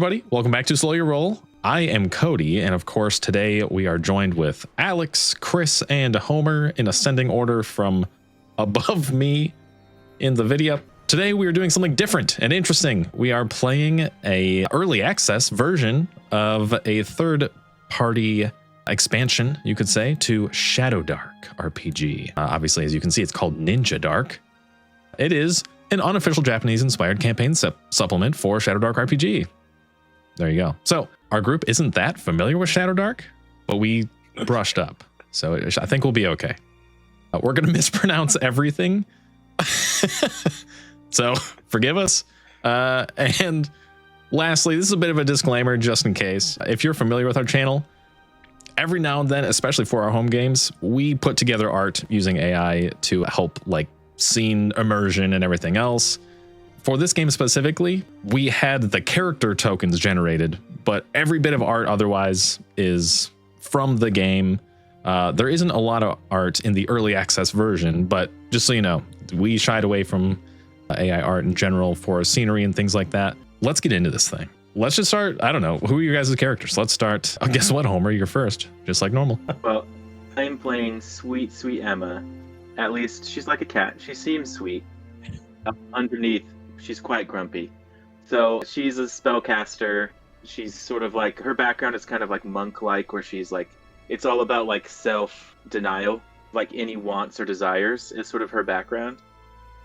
everybody, welcome back to Slow Your Roll. I am Cody, and of course today we are joined with Alex, Chris, and Homer in ascending order from above me in the video. Today we are doing something different and interesting. We are playing a early access version of a third-party expansion, you could say, to Shadowdark RPG. Obviously, as you can see, it's called Ninjadark. It is an unofficial Japanese-inspired campaign supplement for Shadowdark RPG. There you go. So our group isn't that familiar with Shadowdark, but we brushed up. So I think we'll be okay. We're going to mispronounce everything. So forgive us. And lastly, this is a bit of a disclaimer just in case. If you're familiar with our channel, every now and then, especially for our home games, we put together art using AI to help like scene immersion and everything else. For this game specifically, we had the character tokens generated, but every bit of art otherwise is from the game. There isn't a lot of art in the early access version, but just so you know, we shied away from AI art in general for scenery and things like that. Let's get into this thing. Let's just start. I don't know. Who are your guys' characters? Let's start. Oh, guess what, Homer? You're first, just like normal. Well, I'm playing sweet, sweet Emma. At least she's like a cat. She seems sweet. Underneath, she's quite grumpy. So she's a spellcaster. She's sort of like, her background is kind of like monk-like, where she's like, it's all about like self-denial, like any wants or desires is sort of her background.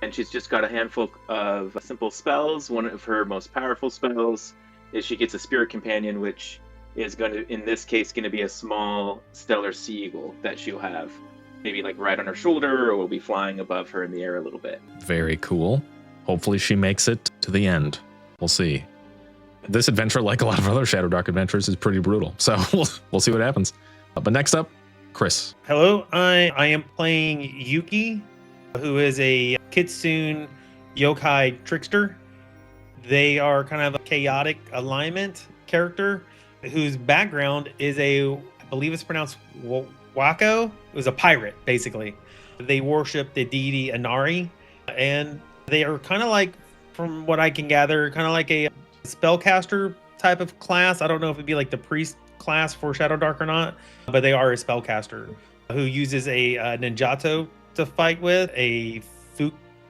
And she's just got a handful of simple spells. One of her most powerful spells is she gets a spirit companion, which is going to, in this case, going to be a small stellar sea eagle that she'll have maybe like right on her shoulder, or will be flying above her in the air a little bit. Very cool. Hopefully she makes it to the end. We'll see. This adventure, like a lot of other Shadowdark adventures, is pretty brutal. So we'll see what happens. But next up, Chris. Hello, I am playing Yuki, who is a Kitsune yokai trickster. They are kind of a chaotic alignment character whose background is I believe it's pronounced Wako. It was a pirate, basically. They worship the deity Inari, and they are kind of like, from what I can gather, kind of like a spellcaster type of class. I don't know if it'd be like the priest class for Shadowdark or not, but they are a spellcaster who uses a ninjato to fight with, a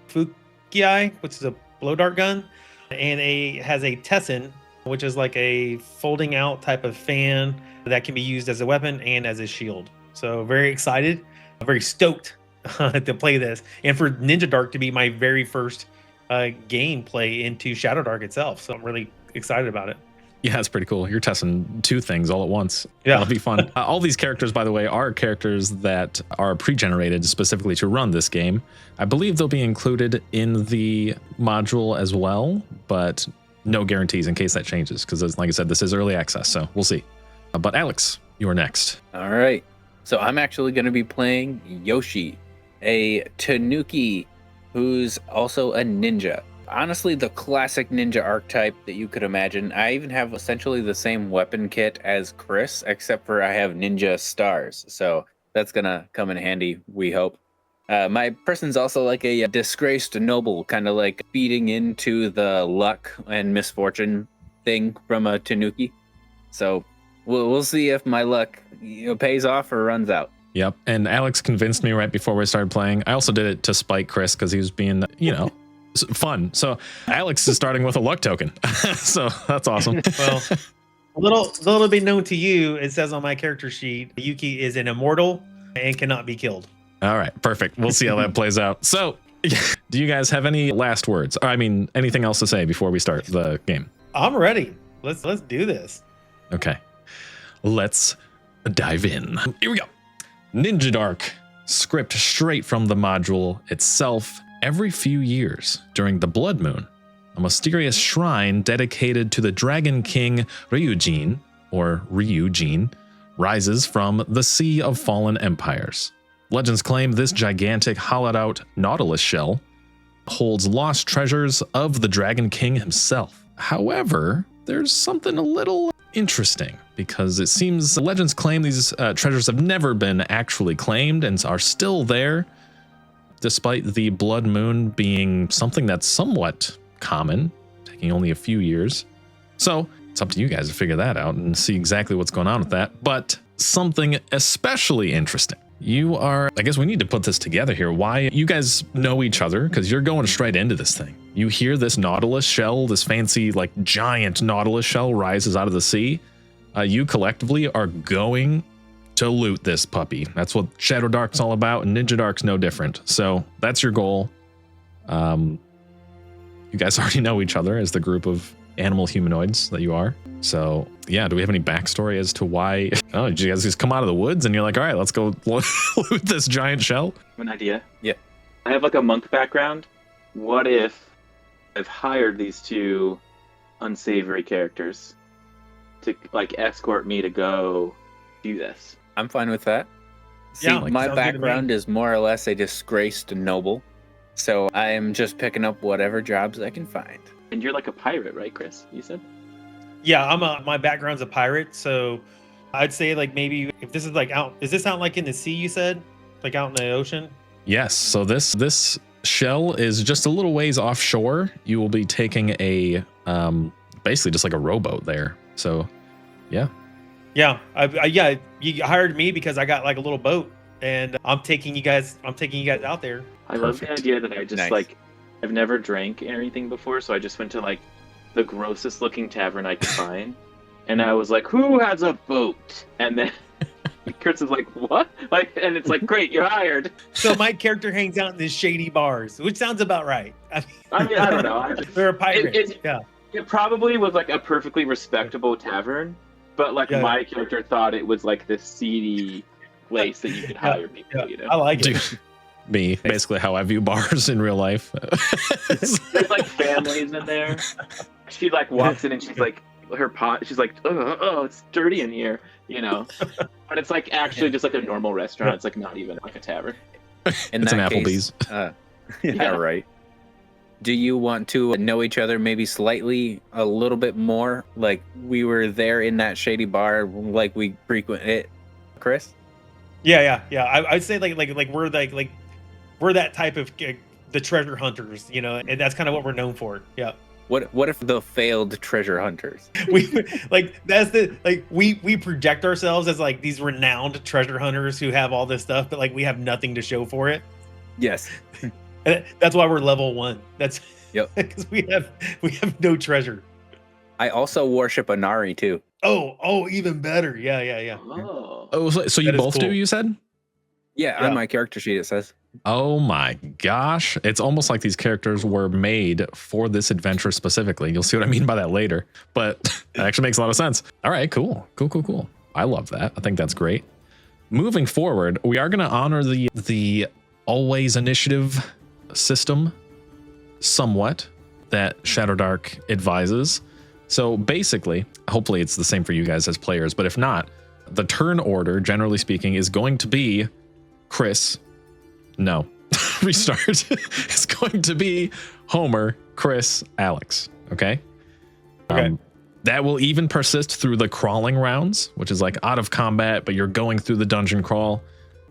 fukiai, which is a blow dart gun, and has a tessin, which is like a folding out type of fan that can be used as a weapon and as a shield. So very excited, very stoked to play this, and for Ninjadark to be my very first gameplay into Shadowdark itself. So I'm really excited about it. Yeah, it's pretty cool. You're testing two things all at once. Yeah. That'll be fun. All these characters, by the way, are characters that are pre-generated specifically to run this game. I believe they'll be included in the module as well, but no guarantees in case that changes, because like I said, this is early access, so we'll see. But Alex, you are next. All right. So I'm actually going to be playing Yoshi, a Tanuki who's also a ninja. Honestly, the classic ninja archetype that you could imagine. I even have essentially the same weapon kit as Chris, except for I have ninja stars. So that's going to come in handy, we hope. My person's also like a disgraced noble, kind of like feeding into the luck and misfortune thing from a Tanuki. So we'll see if my luck pays off or runs out. Yep. And Alex convinced me right before we started playing. I also did it to spite Chris because he was being, fun. So Alex is starting with a luck token. So that's awesome. Well, a little bit known to you, it says on my character sheet, Yuki is an immortal and cannot be killed. All right, perfect. We'll see how that plays out. So do you guys have any last words? I mean, anything else to say before we start the game? I'm ready. Let's do this. Okay. Let's dive in. Here we go. Ninjadark. Script straight from the module itself. Every few years, during the Blood Moon, a mysterious shrine dedicated to the Dragon King Ryujin, rises from the Sea of Fallen Empires. Legends claim this gigantic hollowed-out Nautilus shell holds lost treasures of the Dragon King himself. However, there's something a little interesting, because it seems legends claim these treasures have never been actually claimed and are still there, despite the Blood Moon being something that's somewhat common, taking only a few years. So it's up to you guys to figure that out and see exactly what's going on with that. But something especially interesting. You are, I guess we need to put this together here. Why you guys know each other, because you're going straight into this thing. You hear this Nautilus shell, this fancy like giant Nautilus shell rises out of the sea. You collectively are going to loot this puppy. That's what Shadowdark's all about, and Ninjadark's no different. So that's your goal. You guys already know each other as the group of animal humanoids that you are. So yeah, do we have any backstory as to why? Oh, did you guys just come out of the woods and you're like, all right, let's go loot this giant shell? I have an idea. Yeah. I have like a monk background. What if I've hired these two unsavory characters to like escort me to go do this? I'm fine with that. See, Yeah, my sounds good to me. background is more or less a disgraced noble. So I am just picking up whatever jobs I can find. And you're like a pirate, right, Chris? You said? Yeah, my background's a pirate, so I'd say like maybe if this is like out, is this out like in the sea? You said, like out in the ocean? Yes. So this shell is just a little ways offshore. You will be taking a basically just like a rowboat there. So yeah. Yeah, yeah. You hired me because I got like a little boat, and I'm taking you guys out there. I love the Perfect. idea that I just Nice. like, I've never drank anything before, so I just went to like the grossest looking tavern I could find. And I was like, who has a boat? And then Chris is like, what? Like, and it's like, great, you're hired. So my character hangs out in these shady bars, which sounds about right. I mean, I don't know. They're a pirate. It- Yeah. It probably was like a perfectly respectable tavern, but like Yeah. my character thought it was like this seedy place that you could hire people, Yeah. you know? I like it. Dude, me, basically how I view bars in real life. There's like families in there. She like walks in and she's like, her pot, she's like, oh, it's dirty in here, you know? But it's like actually just like a normal restaurant. It's like not even like a tavern. In It's an that Applebee's. case, Yeah. yeah, right. Do you want to know each other maybe slightly a little bit more? Like we were there in that shady bar, like we frequent it, Chris? Yeah. I'd say like we're like we're that type of the treasure hunters, you know, and that's kind of what we're known for. Yeah. What if the failed treasure hunters? We like that's the like we project ourselves as like these renowned treasure hunters who have all this stuff, but like we have nothing to show for it. Yes. And that's why we're level 1. That's Yep. because we have no treasure. I also worship Anari too. Oh, even better. Yeah. Oh. Oh, so you That is both do, cool. you said? Yeah, Yeah. on my character sheet it says. Oh my gosh. It's almost like these characters were made for this adventure specifically. You'll see what I mean by that later, but it actually makes a lot of sense. All right, cool. I love that. I think that's great. Moving forward, we are going to honor the always initiative system somewhat that Shadowdark advises. So basically, hopefully it's the same for you guys as players, but if not, the turn order, generally speaking, is going to be Chris. No, restart. It's going to be Homer, Chris, Alex. Okay. Okay. That will even persist through the crawling rounds, which is like out of combat, but you're going through the dungeon crawl.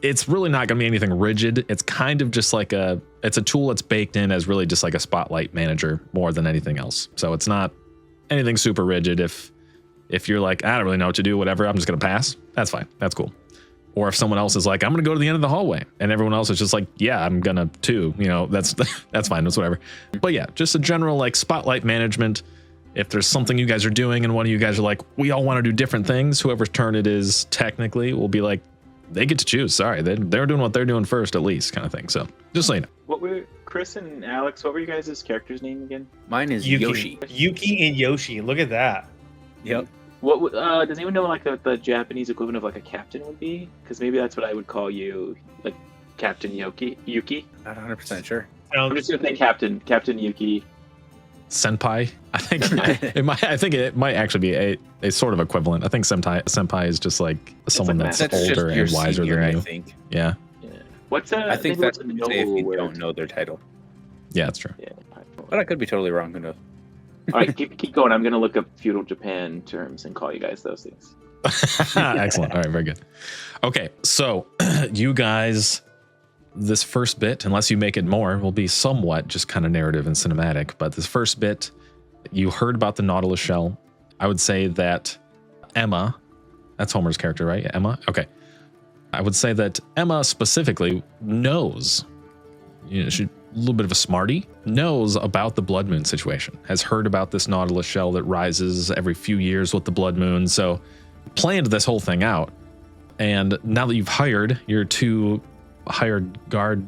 It's really not going to be anything rigid. It's kind of just like it's a tool that's baked in as really just like a spotlight manager more than anything else. So it's not anything super rigid. If you're like, I don't really know what to do, whatever, I'm just going to pass. That's fine. That's cool. Or if someone else is like, I'm going to go to the end of the hallway, and everyone else is just like, yeah, I'm going to too, you know, that's fine. That's whatever. But yeah, just a general like spotlight management. If there's something you guys are doing and one of you guys are like, we all want to do different things, whoever's turn it is technically will be like, they get to choose. Sorry, they're doing what they're doing first, at least, kind of thing. So just so you know. What were Chris and Alex? What were you guys' characters' name again? Mine is Yoshi. Yuki and Yoshi. Look at that. Yep. What does anyone know like the Japanese equivalent of like a captain would be? Because maybe that's what I would call you, like Captain Yuki. Not 100% sure. I'm just gonna say Captain Yuki. Senpai. I think it might actually be a sort of equivalent. I think senpai is just like someone like that's that. That's older just your and wiser senior, than I you. think. Yeah. Yeah. What's I think maybe that's what's a what they say if noble you word? don't know their title. Yeah, that's true. Yeah. But I could be totally wrong. Who knows? All right, keep going. I'm gonna look up feudal Japan terms and call you guys those things. Excellent. All right, very good. Okay, so you guys, this first bit, unless you make it more, will be somewhat just kind of narrative and cinematic. But this first bit, you heard about the Nautilus shell. I would say that Emma, that's Homer's character, right? Emma? Okay. I would say that Emma specifically knows, she's a little bit of a smarty, knows about the blood moon situation, has heard about this Nautilus shell that rises every few years with the blood moon. So planned this whole thing out. And now that you've hired your 2 hired guard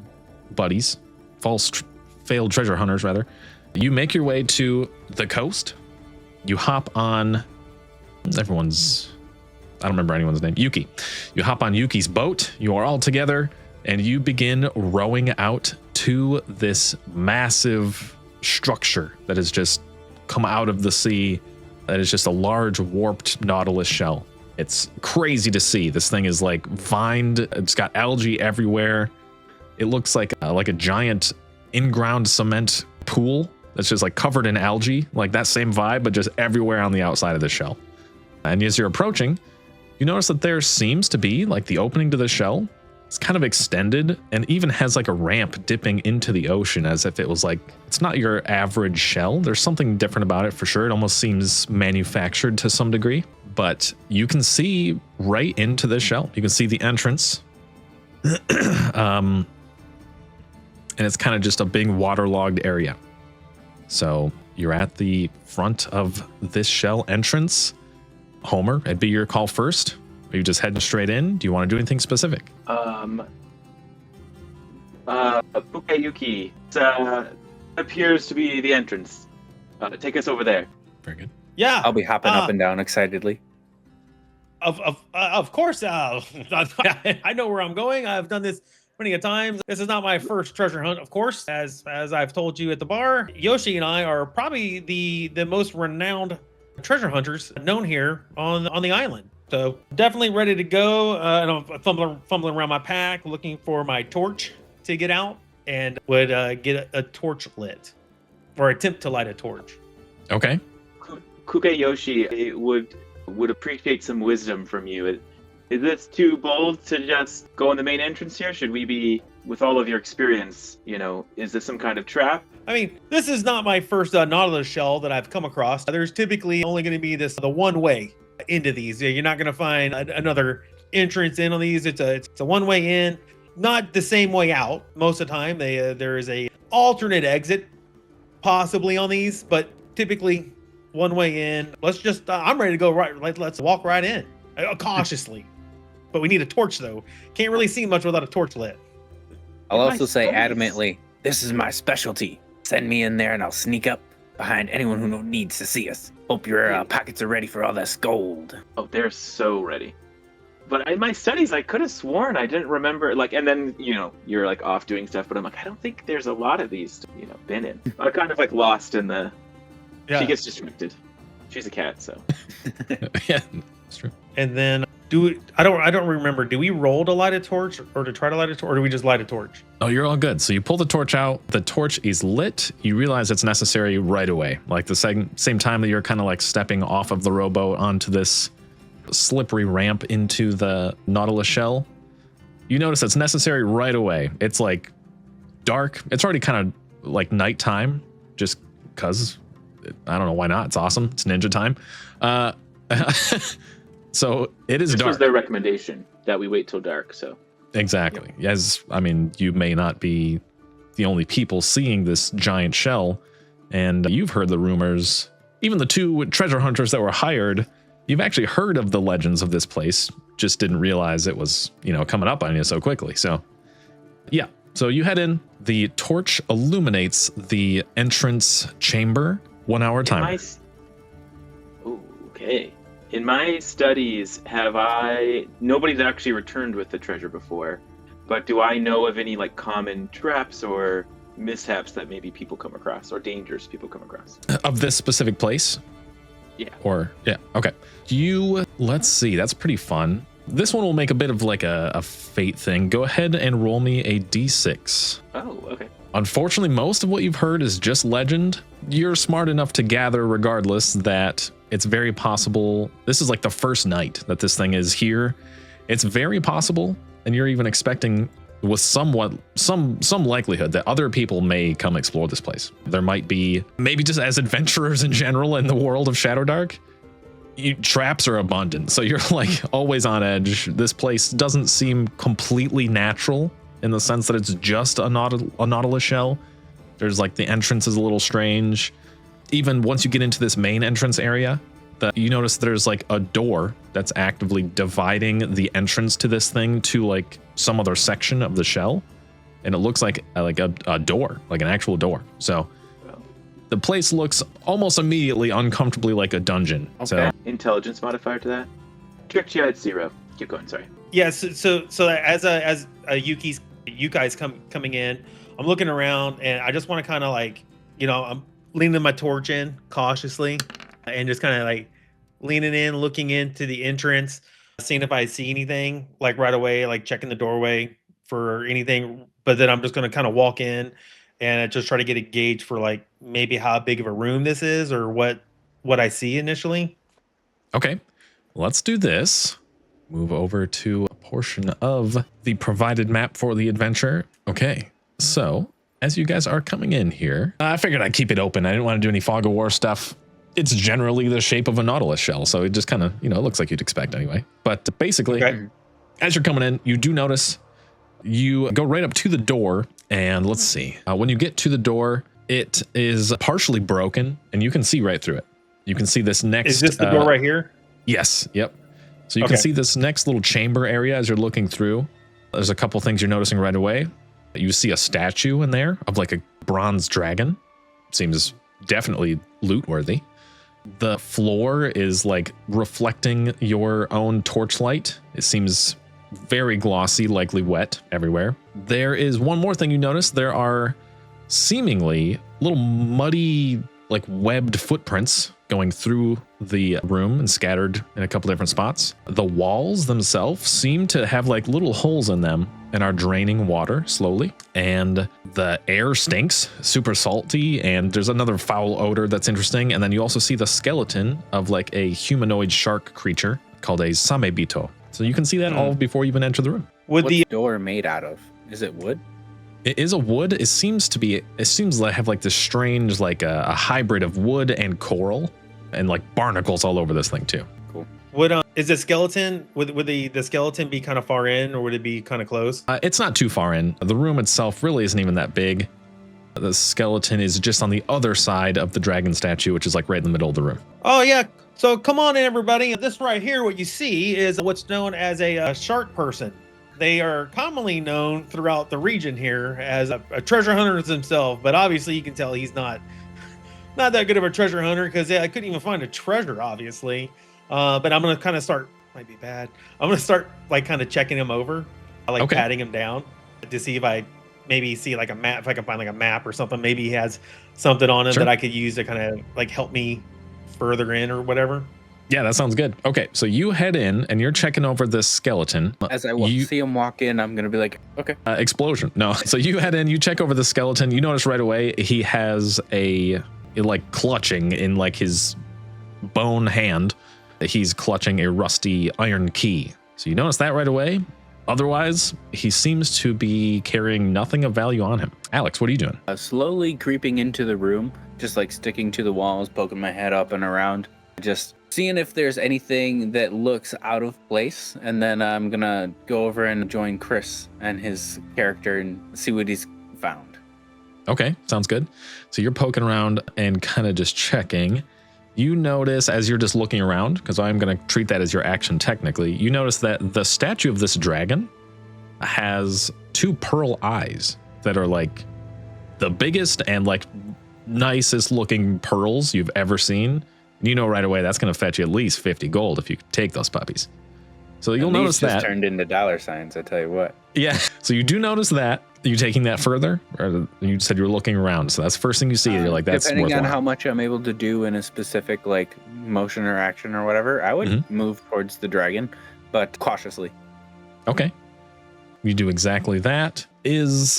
buddies, failed treasure hunters rather, you make your way to the coast. You hop on I don't remember anyone's name. Yuki. You hop on Yuki's boat. You are all together and you begin rowing out to this massive structure that has just come out of the sea. That is just a large warped Nautilus shell. It's crazy to see. This thing is like vined. It's got algae everywhere. It looks like a giant in-ground cement pool that's just like covered in algae, like that same vibe, but just everywhere on the outside of the shell. And as you're approaching, you notice that there seems to be like the opening to the shell. It's kind of extended and even has like a ramp dipping into the ocean as if it was like, it's not your average shell. There's something different about it for sure. It almost seems manufactured to some degree, but you can see right into the shell. You can see the entrance. And it's kind of just a big waterlogged area. So you're at the front of this shell entrance. Homer, it'd be your call first. Are you just heading straight in? Do you want to do anything specific? Yuki, appears to be the entrance. Take us over there. Very good. Yeah. I'll be hopping up and down excitedly. Of course. I know where I'm going. I've done this plenty of times. This is not my first treasure hunt, of course. As I've told you at the bar, Yoshi and I are probably the most renowned treasure hunters known here on the island. So definitely ready to go. And I'm fumbling around my pack, looking for my torch to get out, and would get a torch lit, or attempt to light a torch. Okay. Kuge-yoshi would appreciate some wisdom from you. Is this too bold to just go in the main entrance here? Should we be, with all of your experience, is this some kind of trap? I mean, this is not my first Nautilus shell that I've come across. There's typically only going to be the one way into these. You're not going to find another entrance in on these. It's a one way in, not the same way out. Most of the time, there is a alternate exit possibly on these, but typically one way in. Let's just I'm ready to go right. Let's walk right in cautiously. But we need a torch though. Can't really see much without a torch lit. I'll also say adamantly, this is my specialty. Send me in there and I'll sneak up behind anyone who needs to see us. Hope your pockets are ready for all this gold. Oh, they're so ready. But in my studies, I could have sworn I didn't remember, and then, you're like off doing stuff, but I'm like, I don't think there's a lot of these, been in. I'm kind of like lost in the, She gets distracted. She's a cat, so. Yeah, that's true. And then I don't remember. Do we roll to light a torch or to try to light a torch, or do we just light a torch? Oh, you're all good. So you pull the torch out. The torch is lit. You realize it's necessary right away. Like the same time that you're kind of like stepping off of the rowboat onto this slippery ramp into the Nautilus shell. You notice it's necessary right away. It's like dark. It's already kind of like nighttime, just because I don't know why not. It's awesome. It's ninja time. So it is dark. This was their recommendation that we wait till dark. So exactly. As I mean, you may not be the only people seeing this giant shell, and you've heard the rumors. Even the 2 treasure hunters that were hired, you've actually heard of the legends of this place. Just didn't realize it was, coming up on you so quickly. So, yeah. So you head in. The torch illuminates the entrance chamber. 1 hour timer. Okay. In my studies, nobody's actually returned with the treasure before, but do I know of any common traps or mishaps that maybe people come across, or dangers people come across? Of this specific place? Yeah. Okay. Let's see, that's pretty fun. This one will make a bit of a fate thing. Go ahead and roll me a d6. Oh, okay. Unfortunately, most of what you've heard is just legend. You're smart enough to gather regardless that it's very possible. This is the first night that this thing is here. It's very possible, and you're even expecting with some likelihood that other people may come explore this place. There might be, maybe just as adventurers in general in the world of Shadowdark, traps are abundant, so you're like always on edge. This place doesn't seem completely natural in the sense that it's just a Nautilus shell. There's like the entrance is a little strange. Even once you get into this main entrance area, you notice there's like a door that's actively dividing the entrance to this thing to like some other section of the shell, and it looks like a door, like an actual door. So the place looks almost immediately uncomfortably like a dungeon. Okay. So Intelligence modifier to that. Tricked you at 0. Keep going. Sorry. Yes. So as Yukai's coming in, I'm looking around and I just want to kind of like, I'm leaning my torch in cautiously and just kind of like leaning in, looking into the entrance, seeing if I see anything like right away, like checking the doorway for anything. But then I'm just going to kind of walk in and just try to get a gauge for like maybe how big of a room this is or what I see initially. okay, let's do this. Move over to a portion of the provided map for the adventure. Okay, so as you guys are coming in here, I figured I'd keep it open. I didn't want to do any fog of war stuff. It's generally the shape of a Nautilus shell, so it just kind of, it looks like you'd expect anyway. But basically, as you're coming in, you do notice you go right up to the door, and let's see. When you get to the door, it is partially broken, and you can see right through it. You can see this next... Is this the door right here? Yes, yep. So you can see this next little chamber area as you're looking through. There's a couple things you're noticing right away. You see a statue in there of like a bronze dragon. Seems definitely loot worthy. The floor is like reflecting your own torchlight. It seems very glossy, likely wet everywhere. There is one more thing you notice. There are seemingly little muddy, like webbed footprints going through the room and scattered in a couple different spots. The walls themselves seem to have like little holes in them and are draining water slowly. And the air stinks, super salty, and there's another foul odor that's interesting. And then you also see the skeleton of like a humanoid shark creature called a samebito. So you can see that all before you even enter the room. What's the door made out of? Is it wood? It is a wood. It seems to have like this strange, like a hybrid of wood and coral, and like barnacles all over this thing too. Cool. Is the skeleton, would the skeleton be kind of far in, or would it be kind of close? It's not too far in. The room itself really isn't even that big. The skeleton is just on the other side of the dragon statue, which is like right in the middle of the room. Oh yeah. So come on in, everybody. This right here, what you see is what's known as a shark person. They are commonly known throughout the region here as a treasure hunter himself, but obviously you can tell he's not that good of a treasure hunter because I couldn't even find a treasure, obviously. But I'm gonna kind of start. Might be bad. I'm gonna start like kind of checking him over, like patting him down to see if I maybe see like a map. If I can find like a map or something, maybe he has something on him that I could use to kind of like help me further in or whatever. Yeah, that sounds good. Okay, so you head in and you're checking over this skeleton. As I see him walk in, I'm gonna be like, okay. Explosion. No. So you head in, you check over the skeleton. You notice right away he has a like clutching in like his bone hand. He's clutching a rusty iron key. So you notice that right away. Otherwise, he seems to be carrying nothing of value on him. Alex, what are you doing? Slowly creeping into the room, just like sticking to the walls, poking my head up and around, just seeing if there's anything that looks out of place. And then I'm gonna go over and join Chris and his character and see what he's found. Okay, sounds good. So you're poking around and kind of just checking. You notice as you're just looking around, because I'm going to treat that as your action technically, you notice that the statue of this dragon has 2 pearl eyes that are like the biggest and like nicest looking pearls you've ever seen. You know right away that's going to fetch you at least 50 gold if you take those puppies. So you'll notice that. Just turned into $signs, I tell you what. Yeah. So you do notice that. Are you taking that further? Or you said you were looking around. So that's the first thing you see. You're like, that's depending worthwhile. on how much I'm able to do in a specific like motion or action or whatever, I would move towards the dragon, but cautiously. Okay. You do exactly that.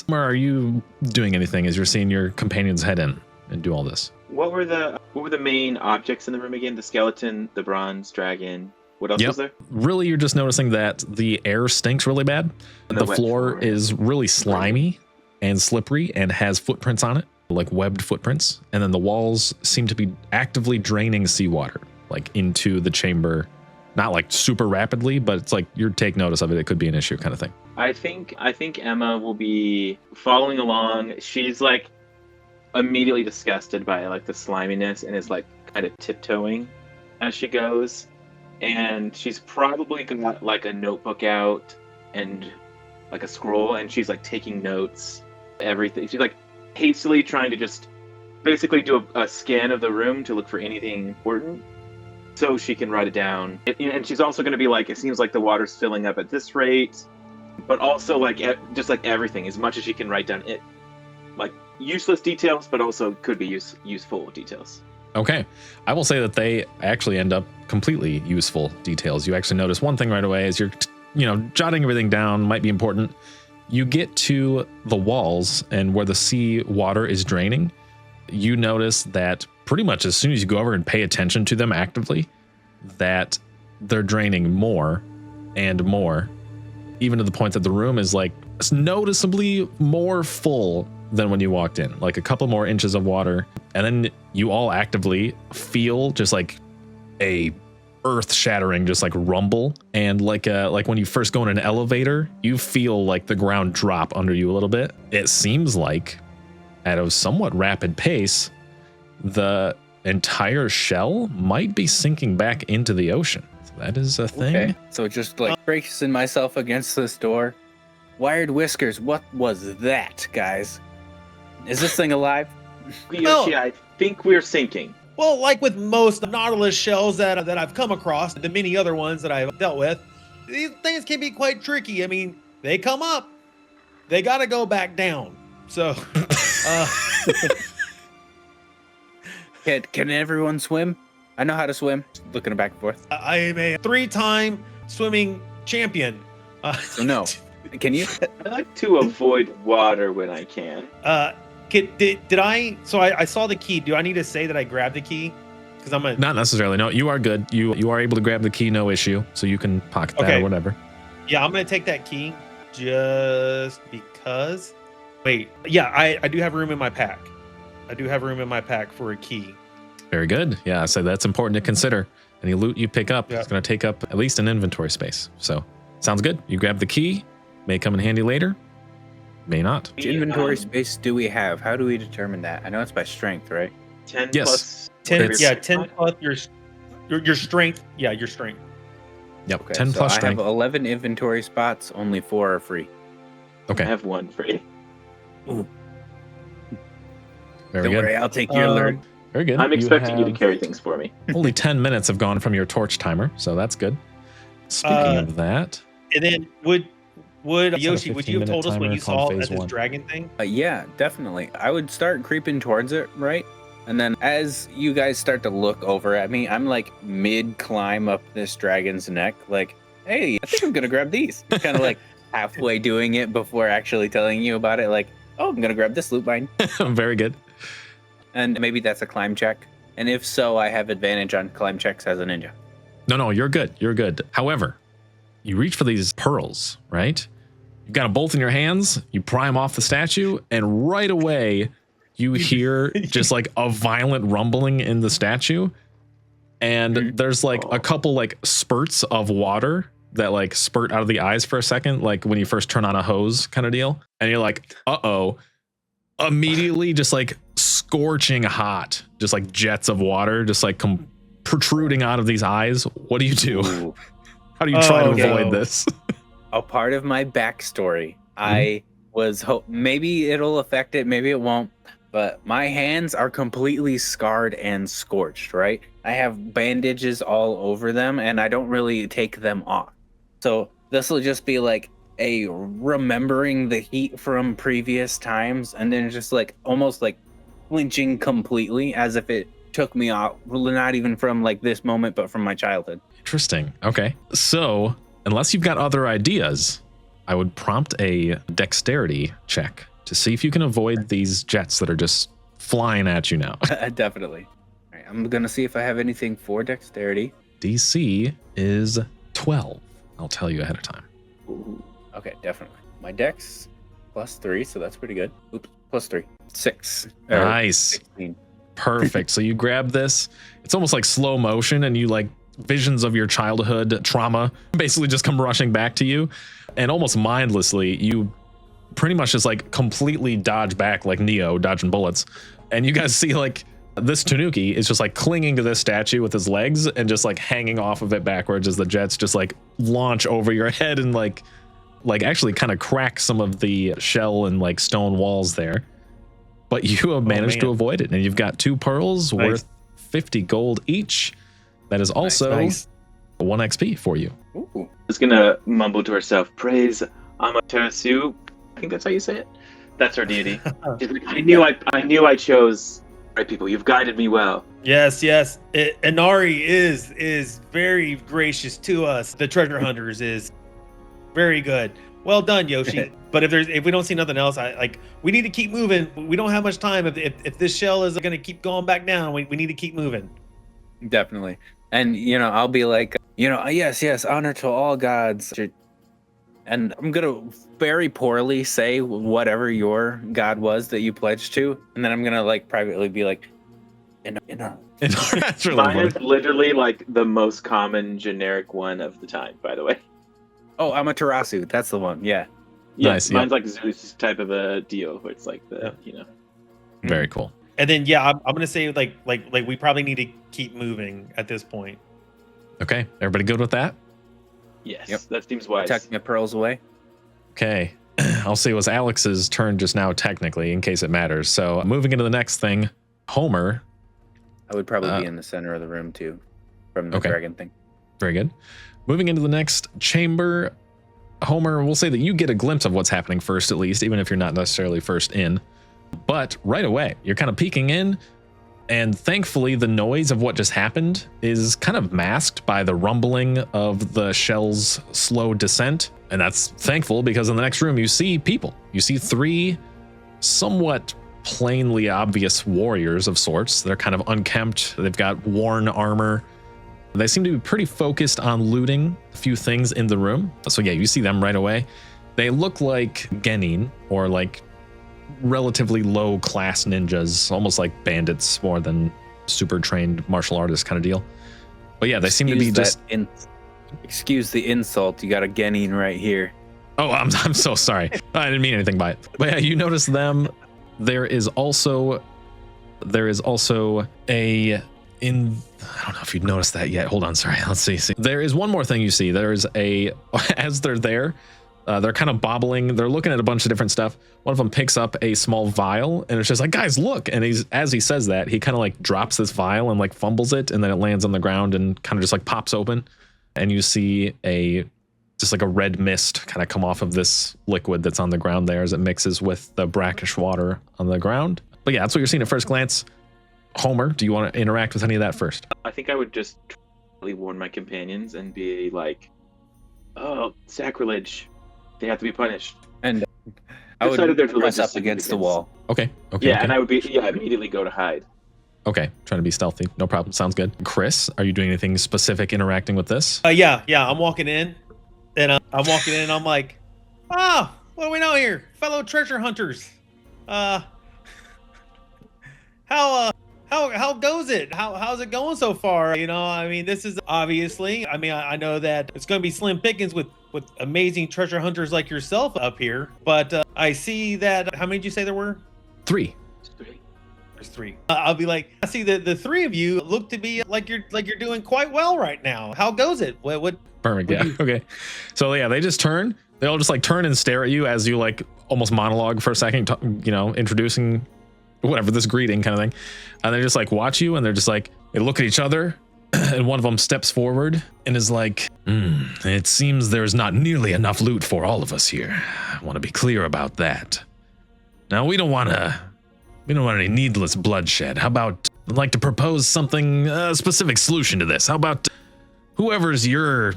Are you doing anything as you're seeing your companions head in and do all this? What were the main objects in the room again? The skeleton, the bronze dragon. What else was there? Really, you're just noticing that the air stinks really bad. The floor is really slimy and slippery and has footprints on it, like webbed footprints. And then the walls seem to be actively draining seawater. like into the chamber, not like super rapidly, but it's like you take notice of it. It could be an issue kind of thing. I think Emma will be following along. She's like immediately disgusted by like the sliminess and is like kind of tiptoeing as she goes. And she's probably got like a notebook out and like a scroll, and she's like taking notes, everything. She's like hastily trying to just basically do a scan of the room to look for anything important so she can write it down. And she's also going to be like, it seems like the water's filling up at this rate, but also like just like everything, as much as she can write down it, like useless details, but also could be useful details. Okay. I will say that they actually end up completely useful details. You actually notice one thing right away as you're, jotting everything down, might be important. You get to the walls and where the sea water is draining. You notice that pretty much as soon as you go over and pay attention to them actively, that they're draining more and more, even to the point that the room is like noticeably more full than when you walked in, like a couple more inches of water. And then you all actively feel just like a earth shattering, just like rumble. And like when you first go in an elevator, you feel like the ground drop under you a little bit. It seems like at a somewhat rapid pace, the entire shell might be sinking back into the ocean. So that is a thing. Okay. So just like bracing myself against this door. Wired whiskers, what was that, guys? Is this thing alive? Yoshi, I think we're sinking. Well, like with most Nautilus shells that I've come across, the many other ones that I've dealt with, these things can be quite tricky. I mean, they come up, they got to go back down. So, Can everyone swim? I know how to swim. Looking back and forth. I am a 3-time swimming champion. So no. Can you? I like to avoid water when I can. Did I? So I saw the key. Do I need to say that I grabbed the key? Because I'm not necessarily. No, you are good. You are able to grab the key, no issue. So you can pocket that or whatever. Yeah, I'm gonna take that key just because. Wait, yeah, I do have room in my pack. I do have room in my pack for a key. Very good. Yeah, so that's important to consider. Any loot you pick up is going to take up at least an inventory space. So sounds good. You grab the key. May come in handy later. May not. Which inventory space do we have? How do we determine that? I know it's by strength, right? 10 Yes. plus. 10. Yeah, 10 plus your strength. Yeah, your strength. Yep. Okay, 10 so plus I strength. have 11 inventory spots. Only 4 are free. Okay. I have 1 free. Very Don't good. worry, I'll take your alert. Very good. I'm expecting you to have- carry things for me. Only 10 minutes have gone from your torch timer, so that's good. Speaking of that, And then would That's a Yoshi, would you have 15-minute told us what timer you called saw phase at this one. dragon thing? Yeah, definitely. I would start creeping towards it, right? And then as you guys start to look over at me, I'm like mid-climb up this dragon's neck, like, hey, I think I'm going to grab these. Kind of like halfway doing it before actually telling you about it, like, oh, I'm going to grab this loot mine. very good. And maybe that's a climb check. And if so, I have advantage on climb checks as a ninja. No, you're good. You're good. However, you reach for these pearls, right? You've got them both in your hands. You pry them off the statue, and right away, you hear just like a violent rumbling in the statue. And there's like a couple like spurts of water that like spurt out of the eyes for a second, like when you first turn on a hose kind of deal. And you're like, uh-oh. Immediately just like scorching hot, just like jets of water, just like protruding out of these eyes. What do you do? Ooh. How do you try to Oh, avoid no. this? A part of my backstory, I was maybe it'll affect it, maybe it won't, but my hands are completely scarred and scorched, right? I have bandages all over them and I don't really take them off. So this will just be like a remembering the heat from previous times and then just like almost like flinching completely as if it took me off, not even from like this moment, but from my childhood. Interesting. Okay. So, unless you've got other ideas, I would prompt a dexterity check to see if you can avoid these jets that are just flying at you now. Definitely. All right, I'm going to see if I have anything for dexterity. DC is 12. I'll tell you ahead of time. Ooh. Okay, definitely. My dex +3, so that's pretty good. Oops, +3. 6. Nice. 16. Perfect. So you grab this. It's almost like slow motion, and you like visions of your childhood trauma basically just come rushing back to you, and almost mindlessly you pretty much just like completely dodge back like Neo dodging bullets, and you guys see like this Tanuki is just like clinging to this statue with his legs and just like hanging off of it backwards as the jets just like launch over your head and like actually kind of crack some of the shell and like stone walls there. But you have managed to avoid it, and you've got 2 pearls worth 50 gold each. That is also Nice. 1 XP for you. Ooh. I was gonna mumble to herself, praise Amaterasu. I think that's how you say it. That's her deity. She's like, I knew I chose right people. You've guided me well. Yes. Inari is very gracious to us. The treasure hunters is very good. Well done, Yoshi. But if we don't see nothing else, we need to keep moving. We don't have much time. If this shell is going to keep going back down, we need to keep moving. Definitely. And I'll be like, yes, honor to all gods. And I'm gonna very poorly say whatever your god was that you pledged to, and then I'm gonna like privately be like, That's really Mine funny. is literally like the most common generic one of the time, by the way. Oh, Amaterasu, that's the one. Yeah. Yeah, Nice, mine's like Zeus type of a deal where it's like the, Very cool. And then I'm gonna say like we probably need to keep moving at this point. Okay, everybody good with that? Yes, Yep. that seems wise. Tuck my pearls away. Okay, I'll say it was Alex's turn just now, technically, in case it matters. So moving into the next thing, Homer. I would probably be in the center of the room too, from the Okay. dragon thing. Very good. Moving into the next chamber, Homer, we'll say that you get a glimpse of what's happening first, at least, even if you're not necessarily first in. But right away, you're kind of peeking in, and thankfully the noise of what just happened is kind of masked by the rumbling of the shell's slow descent. And that's thankful, because in the next room you see people. You see 3 somewhat plainly obvious warriors of sorts. They're kind of unkempt. They've got worn armor. They seem to be pretty focused on looting a few things in the room. So yeah, you see them right away. They look like genin, or like relatively low class ninjas, almost like bandits more than super trained martial artists kind of deal. But yeah, they seem to be just... Excuse the insult. You got a genin right here. Oh, I'm so sorry. I didn't mean anything by it. But yeah, you notice them. There is also a... I don't know if you've noticed that yet. Hold on, sorry. Let's see. There is one more thing you see. There is as they're there, they're kind of bobbling. They're looking at a bunch of different stuff. One of them picks up a small vial, and it's just like, guys, look. And as he says that, he kind of like drops this vial and like fumbles it, and then it lands on the ground and kind of just like pops open. And you see just like a red mist kind of come off of this liquid that's on the ground there as it mixes with the brackish water on the ground. But yeah, that's what you're seeing at first glance. Homer, do you want to interact with any of that first? I think I would just warn my companions and be like, oh, sacrilege. They have to be punished. And I Decided there's would press religious up against the significance. wall. Okay. Yeah, and I would immediately go to hide. Okay, trying to be stealthy. No problem. Sounds good. Chris, are you doing anything specific interacting with this? Yeah. I'm walking in, and I'm walking in. And I'm like, what do we know here, fellow treasure hunters? How goes it? How's it going so far? I mean, this is obviously. I mean, I know that it's going to be slim pickings with amazing treasure hunters like yourself up here. But I see that. How many did you say there were? 3. There's 3. I'll be like, I see the 3 of you look to be like you're doing quite well right now. How goes it? What? Perfect. Yeah. Okay. So yeah, they just turn. They all just like turn and stare at you as you like almost monologue for a second, introducing whatever, this greeting kind of thing. And they just like watch you, and they're just like, they look at each other, and one of them steps forward and is like, it seems there's not nearly enough loot for all of us here. I want to be clear about that. Now, we don't want any needless bloodshed. How about, I'd like to propose something, a specific solution to this. How about whoever's your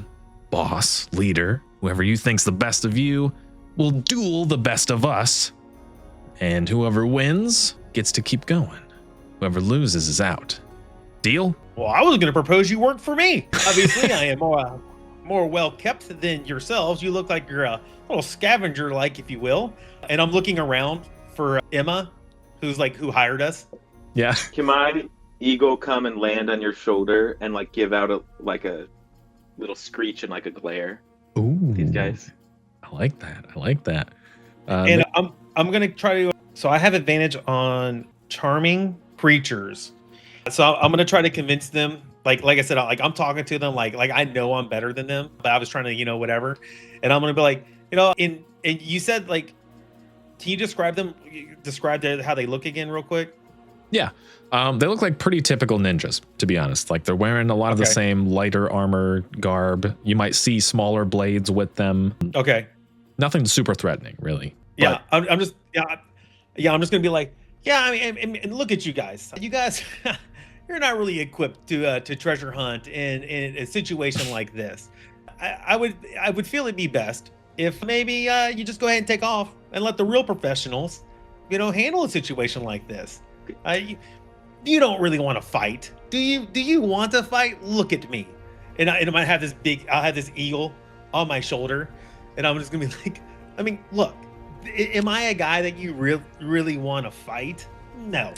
boss, leader, whoever you think's the best of you, will duel the best of us, and whoever wins gets to keep going. Whoever loses is out. Deal? Well, I was going to propose you work for me. Obviously, I am more well kept than yourselves. You look like you're a little scavenger, like, if you will. And I'm looking around for Emma, who hired us. Yeah. Can my eagle come and land on your shoulder and like give out a little screech and like a glare? Ooh. These guys. I like that. I like that. And I'm gonna try to. So I have advantage on charming creatures. So I'm gonna try to convince them. Like I said, I'm talking to them like I know I'm better than them, but I was trying to whatever. And I'm gonna be like, and you said like, can you describe them? Describe how they look again, real quick. Yeah. They look like pretty typical ninjas, to be honest. Like they're wearing a lot of the same lighter armor garb. You might see smaller blades with them. Okay. Nothing super threatening, really. Yeah. I'm just gonna be like, yeah. I mean, and look at you guys. You guys, you're not really equipped to treasure hunt in a situation like this. I would feel it'd be best if maybe you just go ahead and take off and let the real professionals, handle a situation like this. You don't really want to fight, do you? Do you want to fight? Look at me, and I might have I'll have this eagle on my shoulder, and I'm just gonna be like, I mean, look, am I a guy that you really want to fight? No.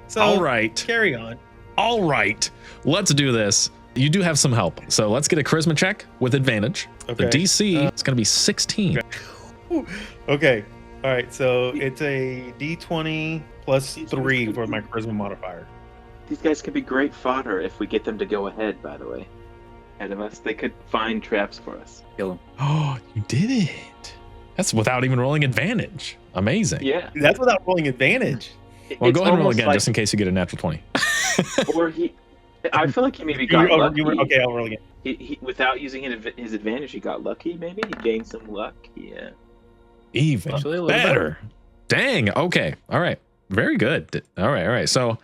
So all right, carry on. All right, let's do this. You do have some help, so let's get a charisma check with advantage. Okay. The DC is going to be 16. Okay. All right. So it's a D20 plus 3 for my charisma modifier. These guys could be great fodder if we get them to go ahead, by the way. Ahead of us. They could find traps for us. Kill him. Oh, you did it. That's without even rolling advantage. Amazing. Yeah. That's without rolling advantage. Well, It's go ahead and roll almost again, like- just in case you get a natural 20. Or I feel like he maybe got lucky. Okay, I'll roll again. He without using his advantage, he got lucky. Maybe he gained some luck. Yeah. Even Actually, a little better. Dang. Okay. All right. Very good. All right. So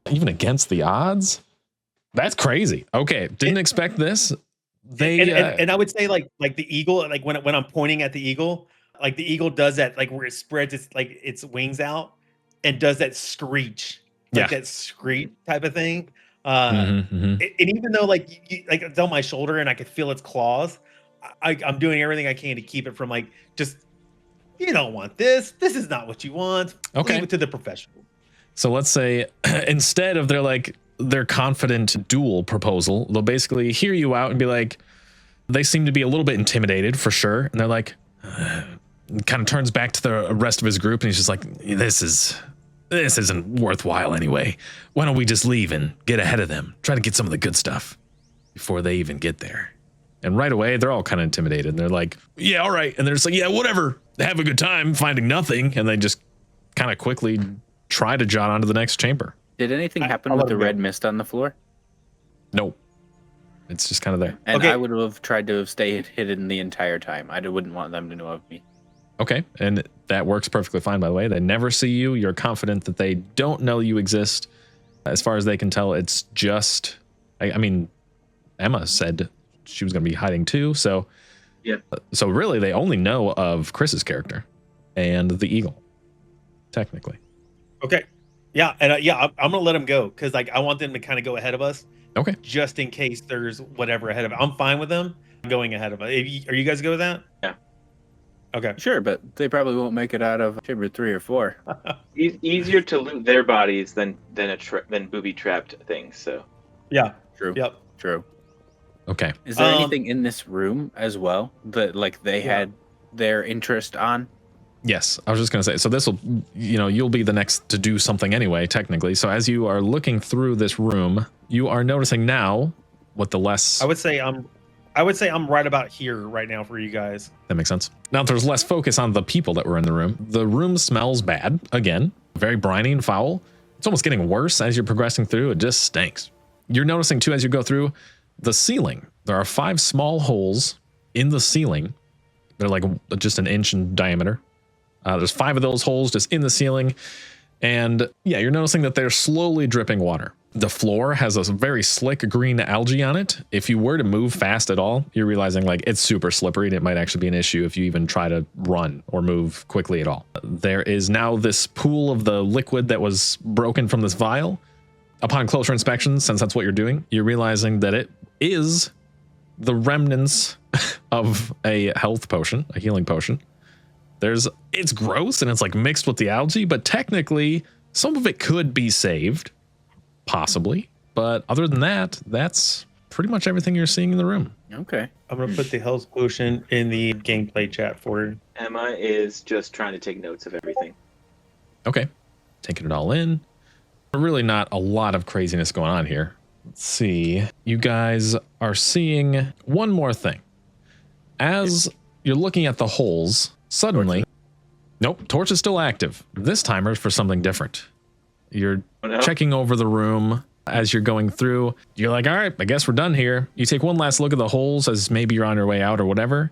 even against the odds, that's crazy. Okay. Didn't expect this. And I would say like the eagle, like when I'm pointing at the eagle, like the eagle does that, like where it spreads its wings out and does that screech, like that screech type of thing. And even though like it's on my shoulder and I could feel its claws, I'm doing everything I can to keep it from like just, you don't want this. This is not what you want. Okay. Leave it to the professional. So let's say instead of their confident duel proposal, they'll basically hear you out and be like, they seem to be a little bit intimidated for sure. And they're like, kind of turns back to the rest of his group and he's just like, this isn't worthwhile anyway. Why don't we just leave and get ahead of them? Try to get some of the good stuff before they even get there. And right away, they're all kind of intimidated. And they're like, yeah, all right. And they're just like, yeah, whatever. Have a good time finding nothing. And they just kind of quickly try to jot onto the next chamber. Did anything happen I'll with let the him go. red mist on the floor? Nope. It's just kind of there. And Okay. I would have tried to have stayed hidden the entire time. I wouldn't want them to know of me. Okay. And that works perfectly fine, by the way. They never see you. You're confident that they don't know you exist. As far as they can tell, it's just, I mean, Emma said she was going to be hiding too. So, Yeah. So really, they only know of Chris's character and the eagle, technically. Okay. Yeah. And I'm going to let them go because like I want them to kind of go ahead of us. Okay. Just in case there's whatever ahead of it. I'm fine with them going ahead of us. Are you guys good with that? Yeah. Okay. Sure, but they probably won't make it out of chamber 3 or 4. Easier to loot their bodies than booby trapped things. So Yeah. True. Yep. True. Okay. Is there Um, anything in this room as well that like they had their interest on? Yes, I was just going to say, so this will, you'll be the next to do something anyway, technically. So as you are looking through this room, you are noticing now what the less... I would say I'm right about here right now for you guys. That makes sense. Now there's less focus on the people that were in the room. The room smells bad, again, very briny and foul. It's almost getting worse as you're progressing through. It just stinks. You're noticing too, as you go through the ceiling, there are 5 small holes in the ceiling. They're like just an inch in diameter. There's 5 of those holes just in the ceiling. And yeah, you're noticing that they're slowly dripping water. The floor has a very slick green algae on it. If you were to move fast at all, you're realizing like it's super slippery and it might actually be an issue if you even try to run or move quickly at all. There is now this pool of the liquid that was broken from this vial. Upon closer inspection, since that's what you're doing, you're realizing that it is the remnants of a health potion, a healing potion. It's gross and it's like mixed with the algae, but technically Some of it could be saved, possibly. But other than that, that's pretty much everything you're seeing in the room. Okay. I'm gonna put the health potion in the gameplay chat for you. Emma is just trying to take notes of everything. Okay. Taking it all in. Really not a lot of craziness going on here. Let's see. You guys are seeing one more thing. As you're looking at the holes, suddenly... Nope, torch is still active. This timer is for something different. You're checking over the room as you're going through. You're like, all right, I guess we're done here. You take one last look at the holes as maybe you're on your way out or whatever,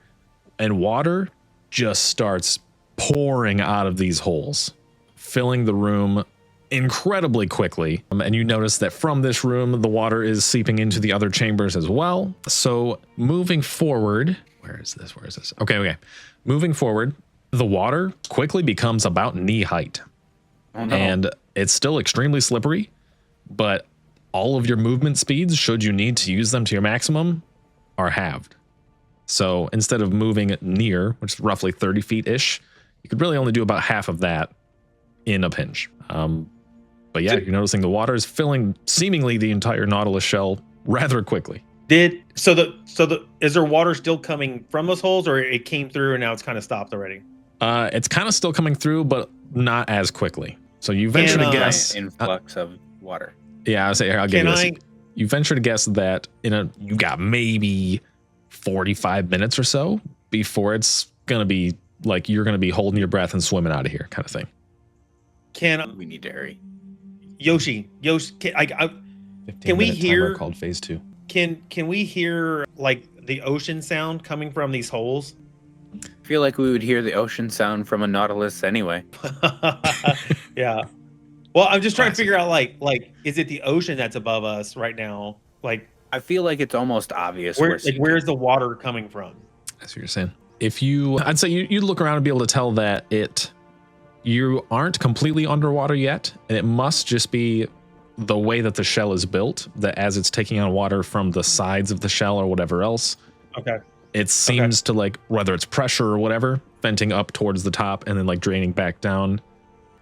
and water just starts pouring out of these holes, filling the room incredibly quickly. And you notice that from this room, the water is seeping into the other chambers as well. So moving forward, where is this? Okay. Moving forward, the water quickly becomes about knee height. Oh, no. And it's still extremely slippery, but all of your movement speeds, should you need to use them to your maximum, are halved. So instead of moving near, which is roughly 30 feet-ish, you could really only do about half of that in a pinch. But yeah, you're noticing the water is filling seemingly the entire Nautilus shell rather quickly. Is there water still coming from those holes, or it came through and now it's kind of stopped already? It's kind of still coming through, but not as quickly. So you venture to guess influx of water. Yeah, I'll give you this. You venture to guess that you got maybe 45 minutes or so before it's gonna be like you're gonna be holding your breath and swimming out of here, kind of thing. We need to hurry. Yoshi, can we hear called phase 2? Can we hear like the ocean sound coming from these holes? I feel like we would hear the ocean sound from a Nautilus anyway. Yeah. Well, I'm just trying to figure out like is it the ocean that's above us right now? Like, I feel like it's almost obvious. Where's the water coming from? That's what you're saying. I'd say you look around and be able to tell that you aren't completely underwater yet, and it must just be the way that the shell is built, that as it's taking on water from the sides of the shell or whatever else. Okay. It seems to, like, whether it's pressure or whatever, venting up towards the top and then like draining back down.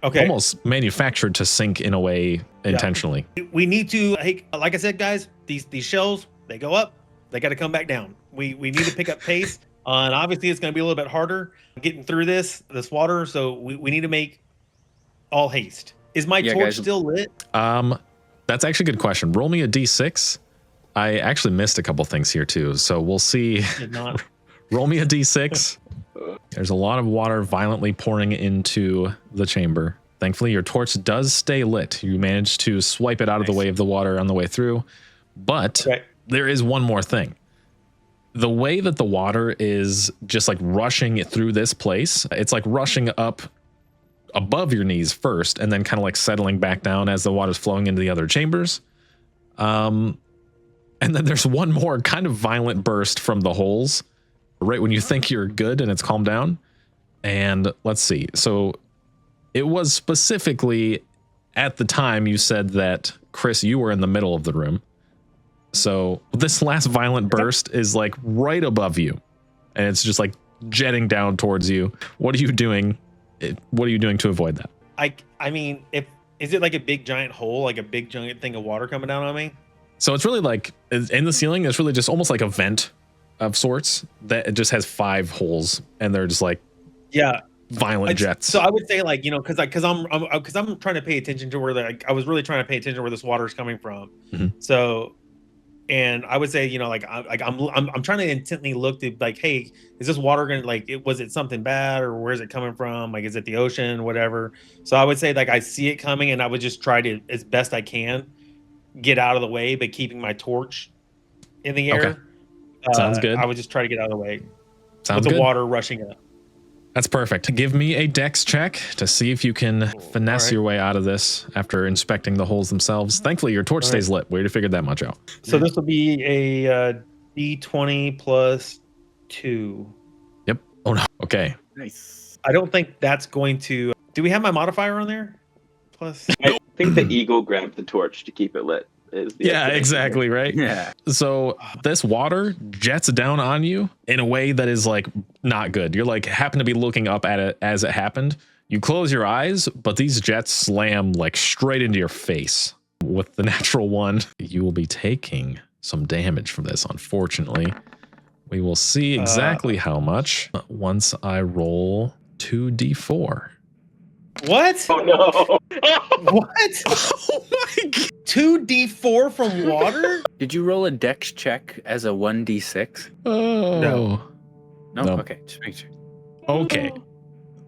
Okay. Almost manufactured to sink in a way intentionally. We need to, like I said, guys, these shells, they go up, they got to come back down. We need to pick up pace. And obviously it's going to be a little bit harder getting through this water. So we need to make all haste. Is my torch still lit? That's actually a good question. Roll me a D6. I actually missed a couple things here too. So we'll see. Did not. Roll me a D6. There's a lot of water violently pouring into the chamber. Thankfully, your torch does stay lit. You managed to swipe it out of the way of the water on the way through. But there is one more thing. The way that the water is just like rushing through this place, it's like rushing up above your knees first and then kind of like settling back down as the water's flowing into the other chambers. And then there's one more kind of violent burst from the holes right when you think you're good and it's calmed down. And let's see. So it was specifically at the time you said that, Chris, you were in the middle of the room. So this last violent burst is like right above you and it's just like jetting down towards you. What are you doing? What are you doing to avoid that? I mean, is it like a big giant hole, like a big giant thing of water coming down on me? So it's really like in the ceiling, it's really just almost like a vent of sorts that it just has 5 holes and they're just like violent jets. So I would say like, because I'm trying to pay attention to where I was really trying to pay attention to where this water is coming from. Mm-hmm. So, and I would say, I'm trying to intently look to like, hey, is this water gonna was it something bad or where is it coming from? Like, is it the ocean, whatever? So I would say like I see it coming and I would just try to, as best I can, get out of the way, but keeping my torch in the air. Okay. Sounds good. I would just try to get out of the way. Sounds with good. The water rushing up. That's perfect. Give me a dex check to see if you can finesse your way out of this after inspecting the holes themselves. Thankfully, your torch stays lit. We already figured that much out. So this will be a D20 plus 2. Yep. Oh no. Okay. Nice. I don't think that's going to. Do we have my modifier on there? Plus. I think the eagle grabbed the torch to keep it lit. Yeah, exactly, right? Yeah. So this water jets down on you in a way that is like not good. You're like happen to be looking up at it as it happened. You close your eyes, but these jets slam like straight into your face. With the natural one, you will be taking some damage from this, unfortunately. We will see exactly how much once I roll 2d4. What? Oh no! What? Oh my god! 2d4 from water? Did you roll a dex check as a 1d6? Oh. No. No? No. Okay, just make sure. Okay.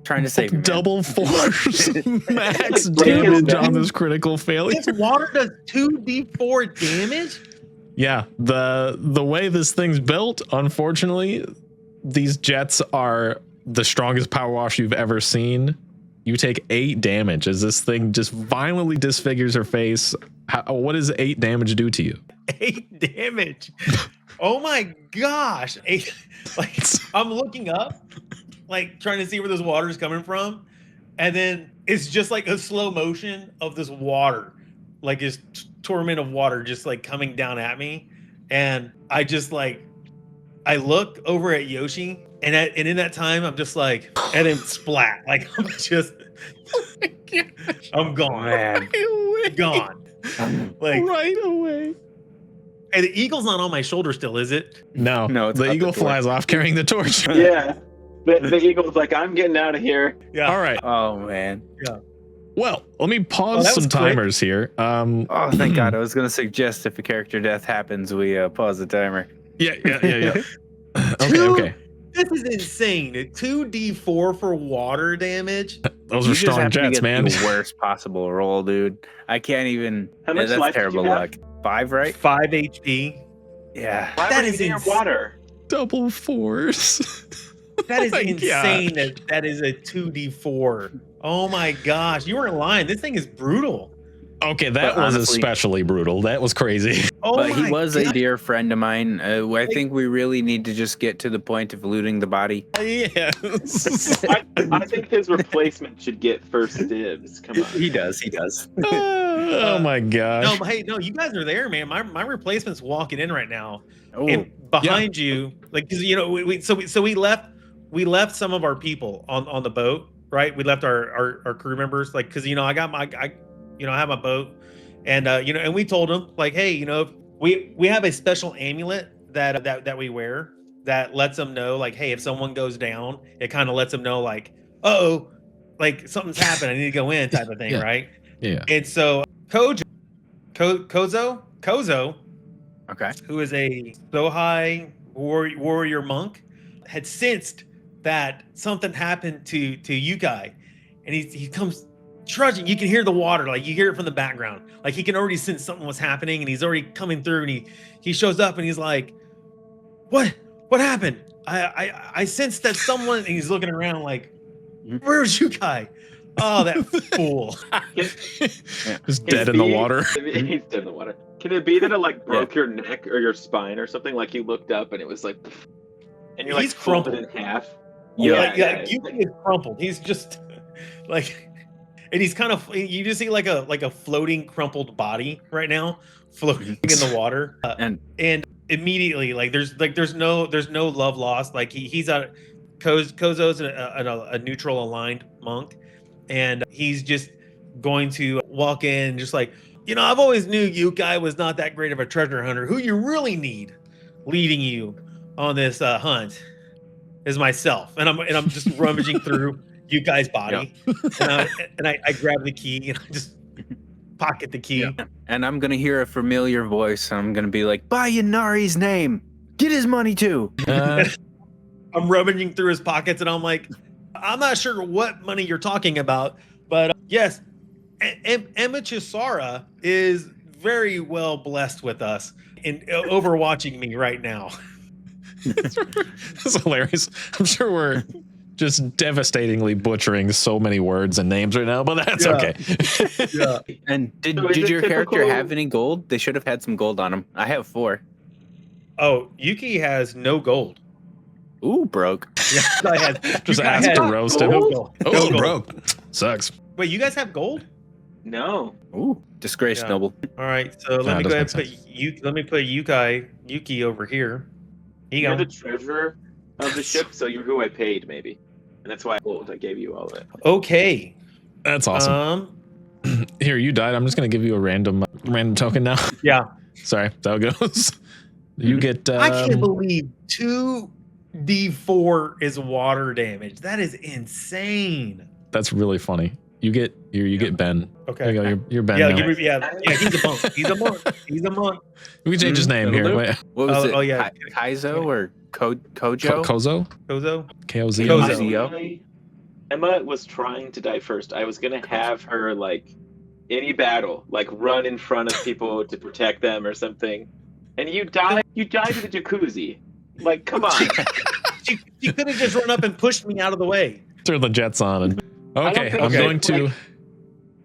Trying to save you, man. Double force max Break his damage on neck. this critical failure. This water does 2d4 damage? Yeah, the way this thing's built, unfortunately, these jets are the strongest power wash you've ever seen. You take 8 damage as this thing just violently disfigures her face. What does 8 damage do to you? 8 damage. Oh my gosh. 8, like, I'm looking up, like trying to see where this water is coming from. And then it's just like a slow motion of this water, like this torment of water just like coming down at me. And I just like, I look over at Yoshi and in that time, I'm just like, and then splat. Like I'm just, I'm gone. Man. Gone. Like, Right away. hey, the eagle's not on my shoulder still, is it? No, No, it's the not the eagle torch. flies off carrying the torch. Yeah. The eagle's like, I'm getting out of here. Yeah. All right. Oh, man. Well, let me Oh, pause that was some quick. timers here. Oh, thank God. I was going to suggest if a character death happens, we pause the timer. Yeah. Okay. Two- This is insane. 2d4 for water damage. Those You are just strong have to jets, get man. the worst possible roll, dude. I can't even. How much that's life did you terrible have? luck. 5, right? 5 HP. Yeah. Why That would is you be in insane. water? Double force. That is Oh my insane. gosh. That is a 2d4. Oh my gosh. You weren't lying. This thing is brutal. Okay, that But was honestly- especially brutal. That was crazy. Oh But my he was God. a dear friend of mine. I think we really need to just get to the point of looting the body. Yes. I think his replacement should get first dibs. Come on. He does. He does. Oh my gosh. No, but hey, no, you guys are there, man. My replacement's walking in right now. Oh, And behind you, like, because you know, we left some of our people on the boat, right? We left our crew members, like, because I got I have my boat, and and we told them like, hey, we have a special amulet that we wear that lets them know, like, hey, if someone goes down, it kind of lets them know, like, oh, like something's happened, I need to go in, type of thing, Yeah. right? Yeah. And so Kozo, okay. who is a Sohai warrior monk, had sensed that something happened to Yukai, and he comes trudging. You can hear the water, like you hear it from the background. Like he can already sense something was happening, and he's already coming through. And he shows up, and he's like, "What happened? I sensed that someone." And he's looking around like, "Where's Yukai? Oh, that fool!" Just dead in the water. He's dead in the water. Can it be that it like broke your neck or your spine or something? Like you looked up and it was like, and you like He's crumpled crumpled. in half. Yeah, Yeah. Yuki is crumpled. He's just like, and he's kind of, you just see like a floating crumpled body right now floating in the water, And immediately like there's no love lost. Like he's Kozo's a neutral aligned monk, and he's just going to walk in just like, I've always knew Yukai was not that great of a treasure hunter. Who you really need leading you on this hunt is myself. And I'm just rummaging through Yukai's body, and I grab the key and I just pocket the key. and I'm gonna hear a familiar voice. And I'm gonna be like, "By Yanari's name, get his money too." I'm rummaging through his pockets, and I'm like, I'm not sure what money you're talking about, but yes, Emma is very well blessed with us and overwatching me right now. That's hilarious. I'm sure we're just devastatingly butchering so many words and names right now, but that's Yeah. okay. Yeah. And So is did it your character typical- have any gold? They should have had some gold on him. I have 4. Oh, Yuki has no gold. Ooh, broke. Yeah, Yukai has, Just Yukai ask has to roast him. no gold. Oh, No gold. broke. Sucks. Wait, you guys have gold? No. Ooh, disgraced Yeah. noble. All right, so let Nah, me it go ahead and doesn't put Let me put Yuki over here. Here you You're go. the treasurer of the ship, so you're who I paid, maybe. and that's why I gave you all of it. Okay. That's awesome. Here, you died. I'm just gonna give you a random token now. Yeah. Sorry, that's how it goes. You get. I can't believe 2d4 is water damage. That is insane. That's really funny. You get Ben. Okay. There you go. You're Ben. Yeah, now. he's a monk. He's a monk. He's a monk. We can change his name here. Wait. What was it? Oh, yeah. Kaizo or Kojo? Kozo? Kozo? K-O-Z? Kozo. Emma was trying to die first. I was gonna have her like any battle, like run in front of people to protect them or something. And you died. You died in the jacuzzi. Like, come on. She could have just run up and pushed me out of the way. Turn the jets on. And okay, think I'm going to. like,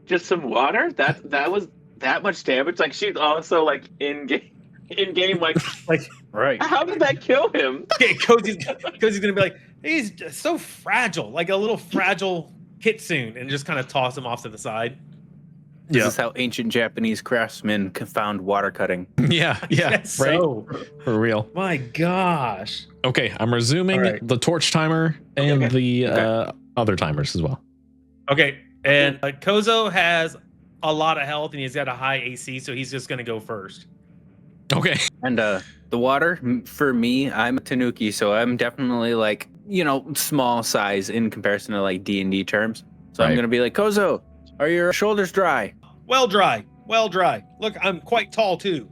just some water. That was that much damage. Like she's also like in game like Right. how did that kill him? Okay, Cozy's gonna be like, he's just so fragile, like a little fragile kitsune, and just kind of toss him off to the side. This is how ancient Japanese craftsmen found water cutting. Yeah, right. So, For real. my gosh. Okay, I'm resuming Right. the torch timer and Okay. the other timers as well. Okay, and Kozo has a lot of health and he's got a high AC, so he's just gonna go first. Okay. And the water, for me, I'm a Tanuki, so I'm definitely like, small size in comparison to like D&D terms. So I'm Right. going to be like, Kozo, are your shoulders dry? Well dry. Look, I'm quite tall too.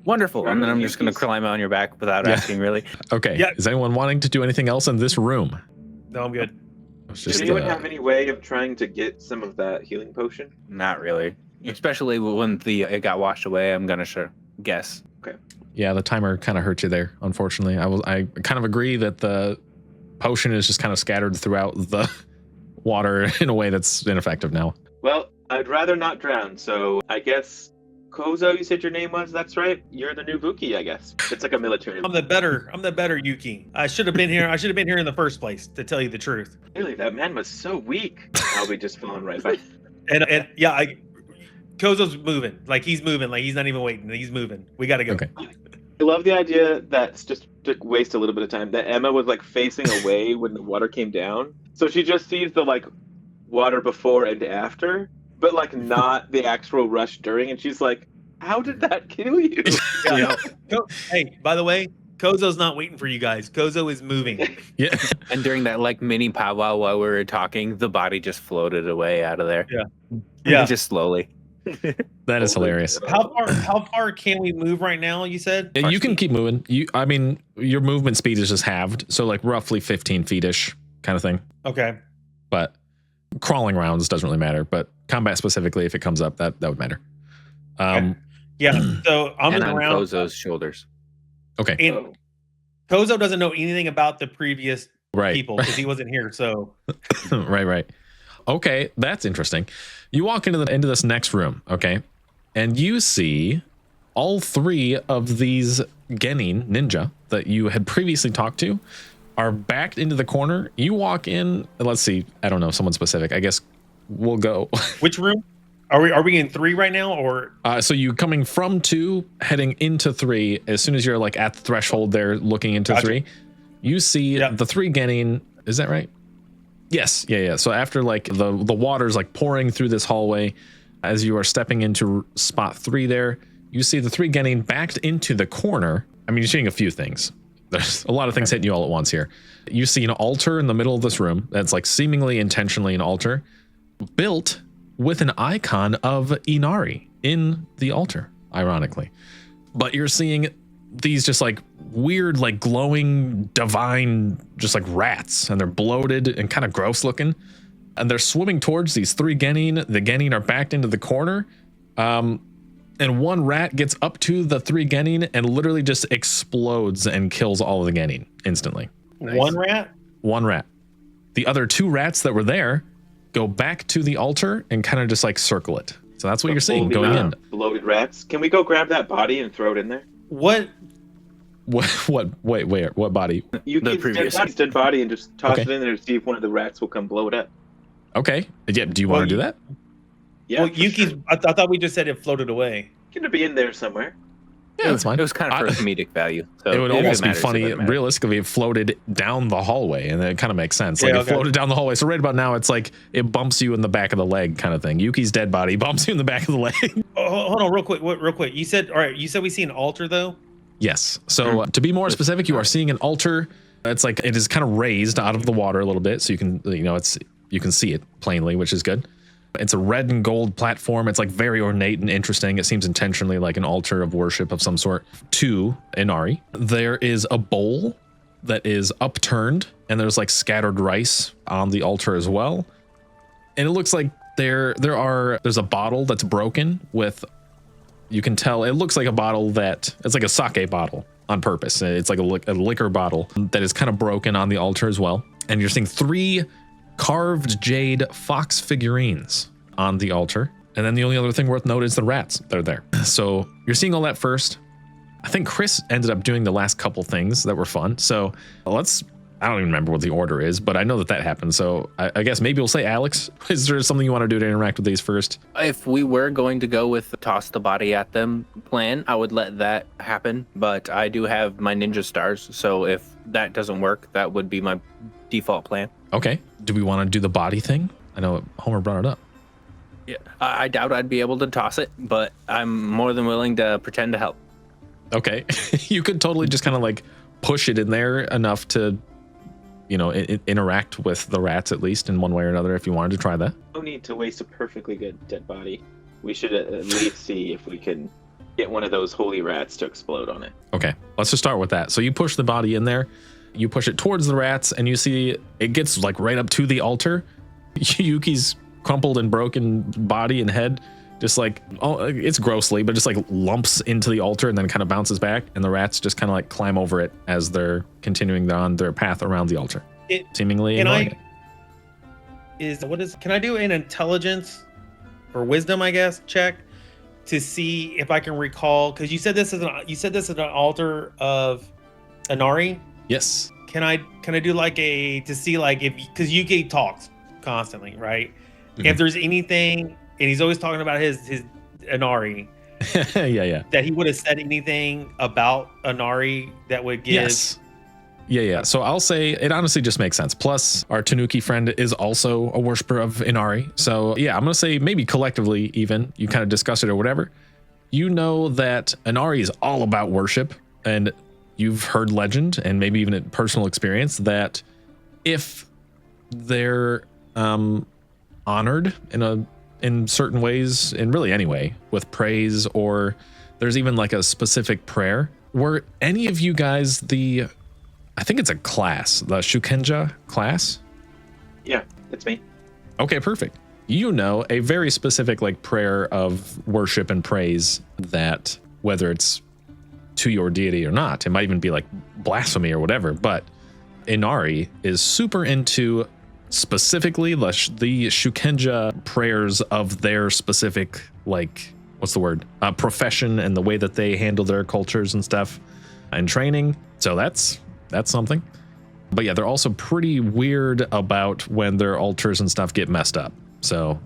Wonderful. And then I'm just going to climb on your back without asking, really. Okay. Yeah. Is anyone wanting to do anything else in this room? No, I'm good. It's Does just, anyone have any way of trying to get some of that healing potion? Not really. Especially when it got washed away, I'm going to guess. yeah, the timer kind of hurt you there, unfortunately. I kind of agree that the potion is just kind of scattered throughout the water in a way that's ineffective now. Well, I'd rather not drown, so I guess Kozo, you said your name was? That's right. You're the new Vuki, I guess. It's like a military. I'm the better Yuki. I should have been here. I should have been here in the first place, to tell you the truth. Really, that man was so weak. I'll be just falling right by. And yeah, Kozo's moving. Like he's moving. Like he's not even waiting. He's moving. We gotta go. Okay. I love the idea that's just to waste a little bit of time that Emma was like facing away when the water came down. So she just sees the like water before and after, but like not the actual rush during. And she's like, how did that kill you? Yeah. Hey, by the way, Kozo's not waiting for you guys. Kozo is moving. Yeah. And during that like mini powwow while we were talking, the body just floated away out of there. Yeah. Just slowly. That is hilarious. How far can we move right now? You said Yeah, you can keep moving. I mean, your movement speed is just halved, so like roughly 15 feet-ish kind of thing. Okay. But crawling rounds doesn't really matter. But combat specifically, if it comes up, that would matter. Yeah. So I'm And in the on round. Kozo's shoulders. Okay. And Kozo doesn't know anything about the previous Right. people because he wasn't here. So right. Okay, that's interesting. You walk into this next room, okay, and you see all three of these Genin ninja that you had previously talked to are backed into the corner. You walk in. Let's see. I don't know. Someone specific. I guess we'll go. which room? Are we in 3 right now or? So you coming from 2, heading into 3. As soon as you're like at the threshold there, looking into Gotcha. 3, you see the 3 Genin. Is that right? Yes. Yeah. So after like the water's like pouring through this hallway, as you are stepping into spot 3 there, you see the 3 Genin backed into the corner. I mean, you're seeing a few things. There's a lot of things hitting you all at once here. You see an altar in the middle of this room that's like seemingly intentionally an altar built with an icon of Inari in the altar, ironically. But you're seeing these just like weird, like glowing, divine, just like rats, and they're bloated and kind of gross looking. And they're swimming towards these 3 Genin. The Genin are backed into the corner. And one rat gets up to the 3 Genin and literally just explodes and kills all of the Genin instantly. Nice. One rat? One rat. The other 2 rats that were there go back to the altar and kind of just like circle it. So that's what you're seeing going in. Bloated rats. Can we go grab that body and throw it in there? What? What? Wait, where? What body? You The keep previous- dead body and just toss Okay. it in there to see if one of the rats will come blow it up. Okay. Yeah. Do you want to do that? Yeah, Well, for Yuki's. sure. I thought we just said it floated away. It's gonna be in there somewhere. Yeah, that's fine. It was kind of for comedic value. So it would if almost be matters, it funny. doesn't matter. Realistically, it floated down the hallway, and it kind of makes sense. Like Yeah, it okay. floated down the hallway. So right about now, it's like it bumps you in the back of the leg, kind of thing. Yuki's dead body bumps you in the back of the leg. Oh, hold on, real quick. You said, all right. You said we see an altar though. Yes. So to be more specific, you are seeing an altar. It's like it is kind of raised out of the water a little bit, so you can you can see it plainly, which is good. It's a red and gold platform. It's like very ornate and interesting. It seems intentionally like an altar of worship of some sort to Inari. There is a bowl that is upturned, and there's like scattered rice on the altar as well. And it looks like there's a bottle that's broken with, you can tell it looks like a bottle it's like a sake bottle on purpose. It's like a liquor bottle that is kind of broken on the altar as well. And you're seeing 3 carved jade fox figurines on the altar. And then the only other thing worth note is the rats that are there. So you're seeing all that first. I think Chris ended up doing the last couple things that were fun. So I don't even remember what the order is, but I know that happened. So I guess maybe we'll say Alex, is there something you want to do to interact with these first? If we were going to go with the toss the body at them plan, I would let that happen. But I do have my ninja stars, so if that doesn't work, that would be my default plan. Okay. Do we want to do the body thing? I know Homer brought it up. Yeah, I doubt I'd be able to toss it, but I'm more than willing to pretend to help. Okay. You could totally just kind of like push it in there enough to, interact with the rats at least in one way or another if you wanted to try that. No need to waste a perfectly good dead body. We should at least see if we can get one of those holy rats to explode on it. Okay. Let's just start with that. So you push the body in there, you push it towards the rats, and you see it gets like right up to the altar. Yuki's crumpled and broken body and head just like, it's grossly, but just like lumps into the altar and then kind of bounces back, and the rats just kind of like climb over it as they're continuing on their path around the altar. Seemingly ignoring it. Can I do an intelligence or wisdom, I guess, check to see if I can recall, because you said this is an altar of Inari. Yes. Can I do like to see like because Yuki talks constantly, right? Mm-hmm. If there's anything, and he's always talking about his Inari. yeah. That he would have said anything about Inari that would give. Yes. Yeah. So I'll say it honestly just makes sense. Plus, our Tanuki friend is also a worshiper of Inari. So yeah, I'm going to say maybe collectively, even you kind of discuss it or whatever. You know that Inari is all about worship, and you've heard legend and maybe even in personal experience that if they're honored in certain ways, in really any way, with praise, or there's even like a specific prayer. Were any of you guys I think it's a class, the Shukenja class? Yeah, it's me. Okay, perfect. You know a very specific like prayer of worship and praise that, whether it's to your deity or not, it might even be like blasphemy or whatever, but Inari is super into specifically the Shukenja prayers of their specific, like, what's the word? Profession, and the way that they handle their cultures and stuff and training. So that's something. But yeah, they're also pretty weird about when their altars and stuff get messed up. So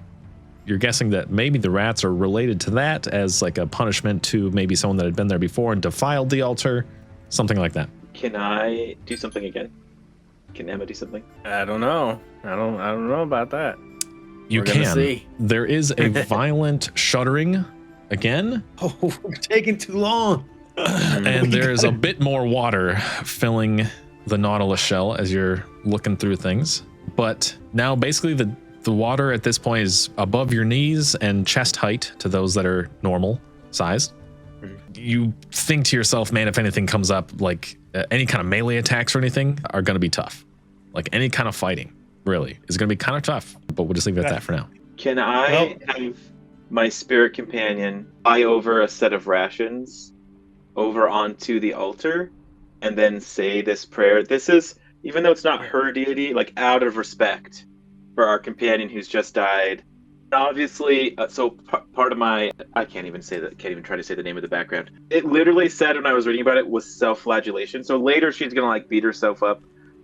you're guessing that maybe the rats are related to that as like a punishment to maybe someone that had been there before and defiled the altar, something like that. Can I do something again? Can Emma do something? I don't know. I don't know about that. You We're gonna can. see. There is a violent shuddering again. Oh, we're taking too long. And there is a bit more water filling the Nautilus shell as you're looking through things. But now basically the water at this point is above your knees and chest height to those that are normal sized. You think to yourself, man, if anything comes up, like any kind of melee attacks or anything are going to be tough. Like any kind of fighting, really, is going to be kind of tough. But we'll just leave it at that for now. Can I have my spirit companion fly over a set of rations over onto the altar and then say this prayer? This is, even though it's not her deity, like out of respect for our companion who's just died. Obviously, part of my, I can't even try to say the name of the background. It literally said when I was reading about it was self-flagellation. So later she's gonna like beat herself up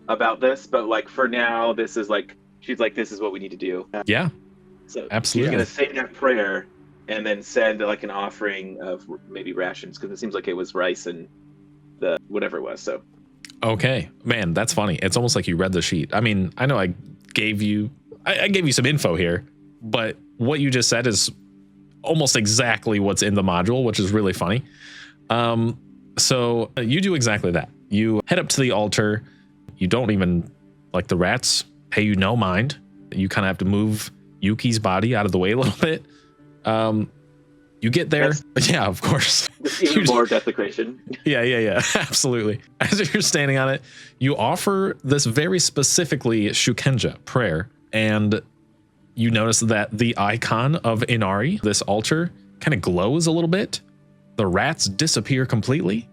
about this, but like for now, this is like, she's like, this is what we need to do. Yeah, So absolutely. she's gonna say that prayer and then send like an offering of maybe rations, because it seems like it was rice and the whatever it was. So Okay, man, that's funny. It's almost like you read the sheet. I mean, I know I gave you some info here, but what you just said is almost exactly what's in the module, which is really funny. So you do exactly that. You head up to the altar. You don't even, like, the rats pay you no mind. You kind of have to move Yuki's body out of the way a little bit. You get there. Yeah, of course. even more desecration. Yeah, absolutely. As you're standing on it, you offer this very specifically Shukenja prayer, and you notice that the icon of Inari, this altar, kind of glows a little bit. The rats disappear completely.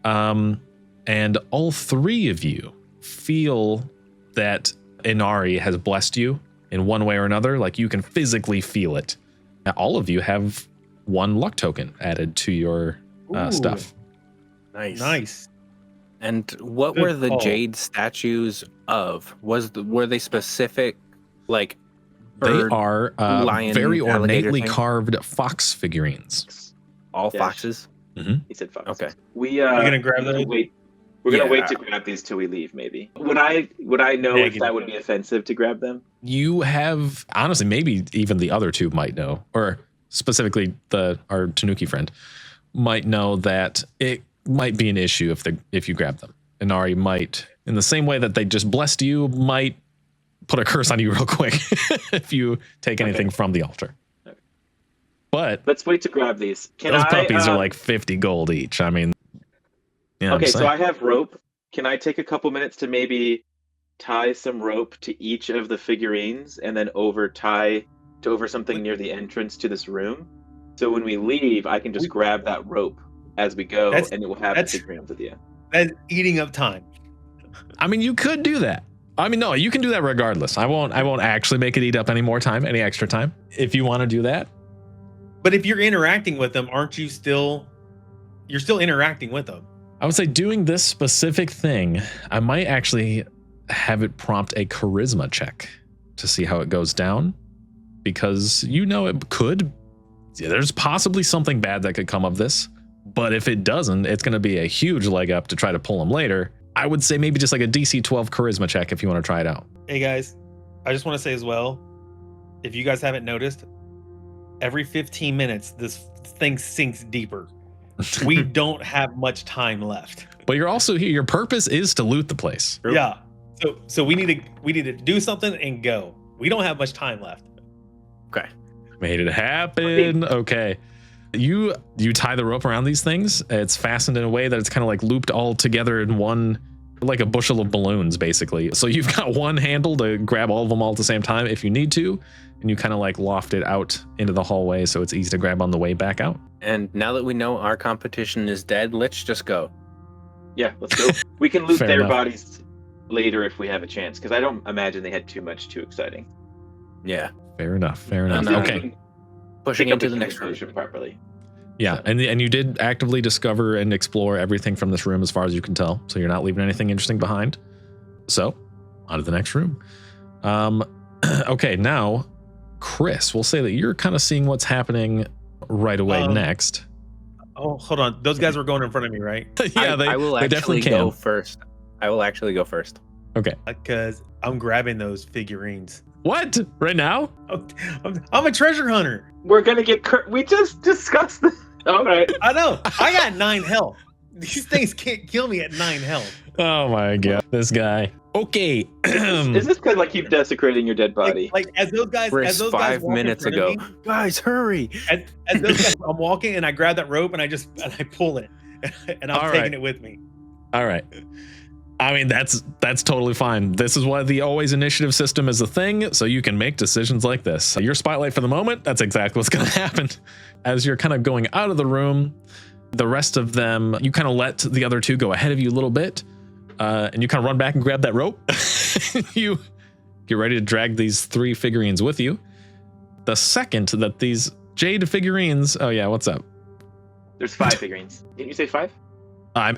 And all three of you feel that Inari has blessed you in one way or another. Like, you can physically feel it. Now, all of you have one luck token added to your stuff. Nice. And what Good were the call. jade statues of? Were they specific, like, They bird, are lion, very alligator ornately thing? carved fox figurines. all Yes. foxes? He said fox. Okay. We You're gonna grab those? wait. We're gonna wait Yeah. to grab these till we leave. Maybe would I know if Negative. that would be offensive to grab them? You have, honestly, maybe even the other two might know, or specifically our Tanuki friend might know that it might be an issue if you grab them. Inari might, in the same way that they just blessed you, might put a curse on you real quick if you take anything from the altar. Okay. But Let's wait to grab these. those puppies are like 50 gold each. I mean, yeah. Okay, so I have rope. Can I take a couple minutes to maybe tie some rope to each of the figurines and then over something near the entrance to this room? So when we leave, I can just grab that rope as we go, That's- and it will have the that's- figurines at the end. That's eating up time. I mean, you could do that. I mean, no, you can do that regardless. I won't actually make it eat up any more time, any extra time. If you want to do that, But if you're interacting with them, aren't you still? You're still interacting with them. I would say doing this specific thing, I might actually have it prompt a charisma check to see how it goes down, because it could. There's possibly something bad that could come of this, but if it doesn't, it's going to be a huge leg up to try to pull them later. I would say maybe just like a DC 12 charisma check if you want to try it out. Hey guys, I just want to say as well, if you guys haven't noticed, every 15 minutes this thing sinks deeper. We don't have much time left. But you're also here. Your purpose is to loot the place. True. Yeah. So we need to do something and go. We don't have much time left. Okay. Made it happen. Okay. You tie the rope around these things. It's fastened in a way that it's kind of like looped all together in one, like a bushel of balloons, basically. So you've got one handle to grab all of them all at the same time if you need to, and you kind of like loft it out into the hallway so it's easy to grab on the way back out. And now that we know our competition is dead, let's just go. Yeah, let's go. We can loot Fair their enough. bodies later if we have a chance, because I don't imagine they had too much too exciting. Yeah. Fair enough. Fair enough. And, Okay. Pushing Pick up into the next room. communication properly. Yeah, and you did actively discover and explore everything from this room as far as you can tell. So you're not leaving anything interesting behind. So, on to the next room. Okay, now, Chris, we'll say that you're kind of seeing what's happening right away next. Oh, hold on. Those guys were going in front of me, right? Yeah, I will they actually definitely can. go first. I will actually go first. Okay. Because I'm grabbing those figurines. What? Right now? I'm a treasure hunter. We're gonna get. We just discussed this. All right. I know. I got 9 health. These things can't kill me at 9 health. Oh my god, this guy. Okay. Is this because I keep desecrating your dead body? Like as those guys, Chris, as those guys 5 walk in minutes front of ago. me, Guys, hurry. as those guys, I'm walking and I grab that rope and I pull it, and I'm All taking right. it with me. All right. I mean, that's totally fine. This is why the always initiative system is a thing, so you can make decisions like this. Your spotlight for the moment, that's exactly what's going to happen. As you're kind of going out of the room, the rest of them, you kind of let the other two go ahead of you a little bit, and you kind of run back and grab that rope. You get ready to drag these 3 figurines with you. The second that these jade figurines, oh yeah, what's up? There's 5 figurines. Didn't you say 5?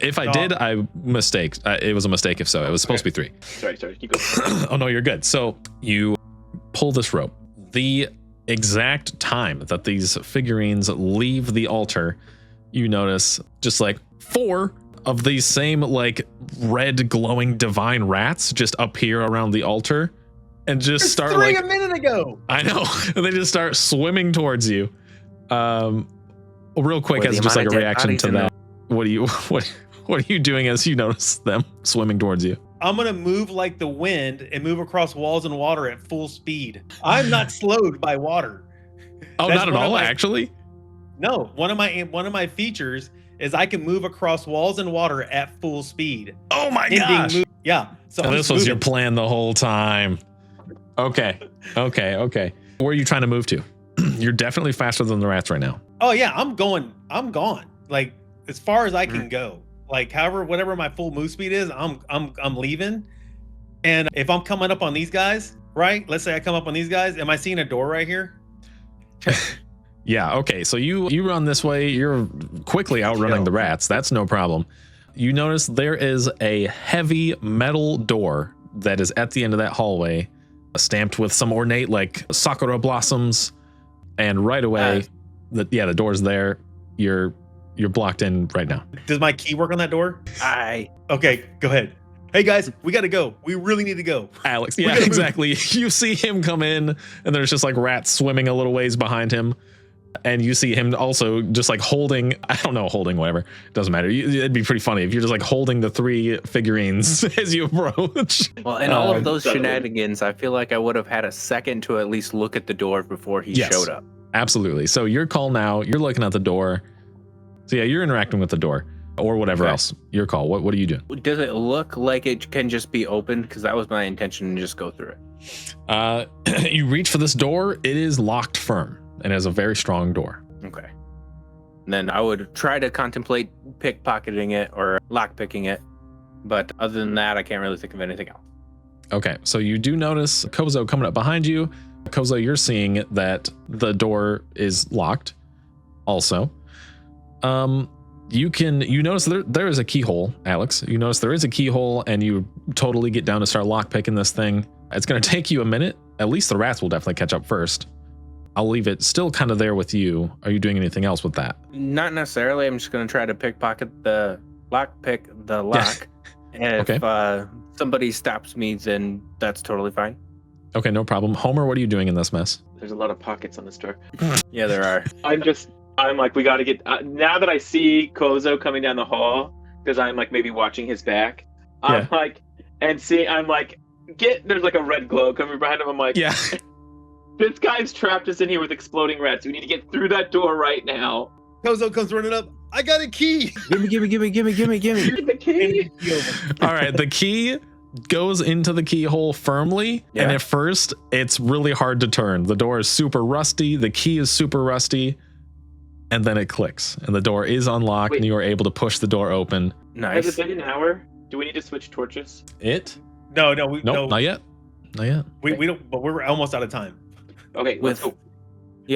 If I did, I mistake. It was a mistake. If so, it was supposed to be 3. Sorry. You go. Oh no, you're good. So you pull this rope. The exact time that these figurines leave the altar, you notice just like 4 of these same like red glowing divine rats just appear around the altar and just There's start 3 like a minute ago. I know. And they just start swimming towards you. Real quick, With as the just like amount a of dead reaction bodies to in that, what are you doing as you notice them swimming towards you? I'm gonna move like the wind and move across walls and water at full speed. I'm not slowed by water. Oh, That's not at one of all, my- actually. No, one of my features is I can move across walls and water at full speed. Oh my Ending gosh. Yeah. So And I'm this just was your moving. plan the whole time. Okay. Where are you trying to move to? You're definitely faster than the rats right now. Oh yeah, I'm gone. Like as far as I can go. Like whatever my full move speed is, I'm leaving. And if I'm coming up on these guys, right? Let's say I come up on these guys. Am I seeing a door right here? Yeah, okay. So you run this way. You're quickly outrunning the rats. That's no problem. You notice there is a heavy metal door that is at the end of that hallway, stamped with some ornate like sakura blossoms. And right away, the door's there. You're blocked in right now. Does my key work on that door? Okay, go ahead. Hey guys, we gotta go. We really need to go. Alex, yeah, exactly. You see him come in, and there's just like rats swimming a little ways behind him. And you see him also just like holding whatever. Doesn't matter. It'd be pretty funny if you're just like holding the 3 figurines as you approach. Well, in all of those shenanigans, I feel like I would have had a second to at least look at the door before he showed up. Absolutely. So your call now, you're looking at the door. So yeah, you're interacting with the door or whatever else. Your call. What are you doing? Does it look like it can just be opened? Because that was my intention, to just go through it. You reach for this door. It is locked firm and has a very strong door. Okay. And then I would try to contemplate pickpocketing it or lockpicking it. But other than that, I can't really think of anything else. Okay. So you do notice Kozo coming up behind you. Kozo, you're seeing that the door is locked also. You notice there is a keyhole, Alex. You notice there is a keyhole, and you totally get down to start lockpicking this thing. It's going to take you a minute. At least the rats will definitely catch up first. I'll leave it still kind of there with you. Are you doing anything else with that? Not necessarily. I'm just going to try to pickpocket the lock. And if somebody stops me, then that's totally fine. Okay, no problem. Homer, what are you doing in this mess? There's a lot of pockets on this door. Yeah, there are. I'm like, we got to get, now that I see Kozo coming down the hall, because I'm like maybe watching his back, I'm like, there's like a red glow coming behind him. I'm like, yeah. This guy's trapped us in here with exploding rats. We need to get through that door right now. Kozo comes running up. I got a key. Gimme. The key. All right, the key goes into the keyhole firmly, and at first it's really hard to turn. The door is super rusty, the key is super rusty, and then it clicks and the door is unlocked. And you are able to push the door open. Nice. Has it been an hour? Do we need to switch torches? No, No. not yet. We don't, but we're almost out of time. Okay, let's go.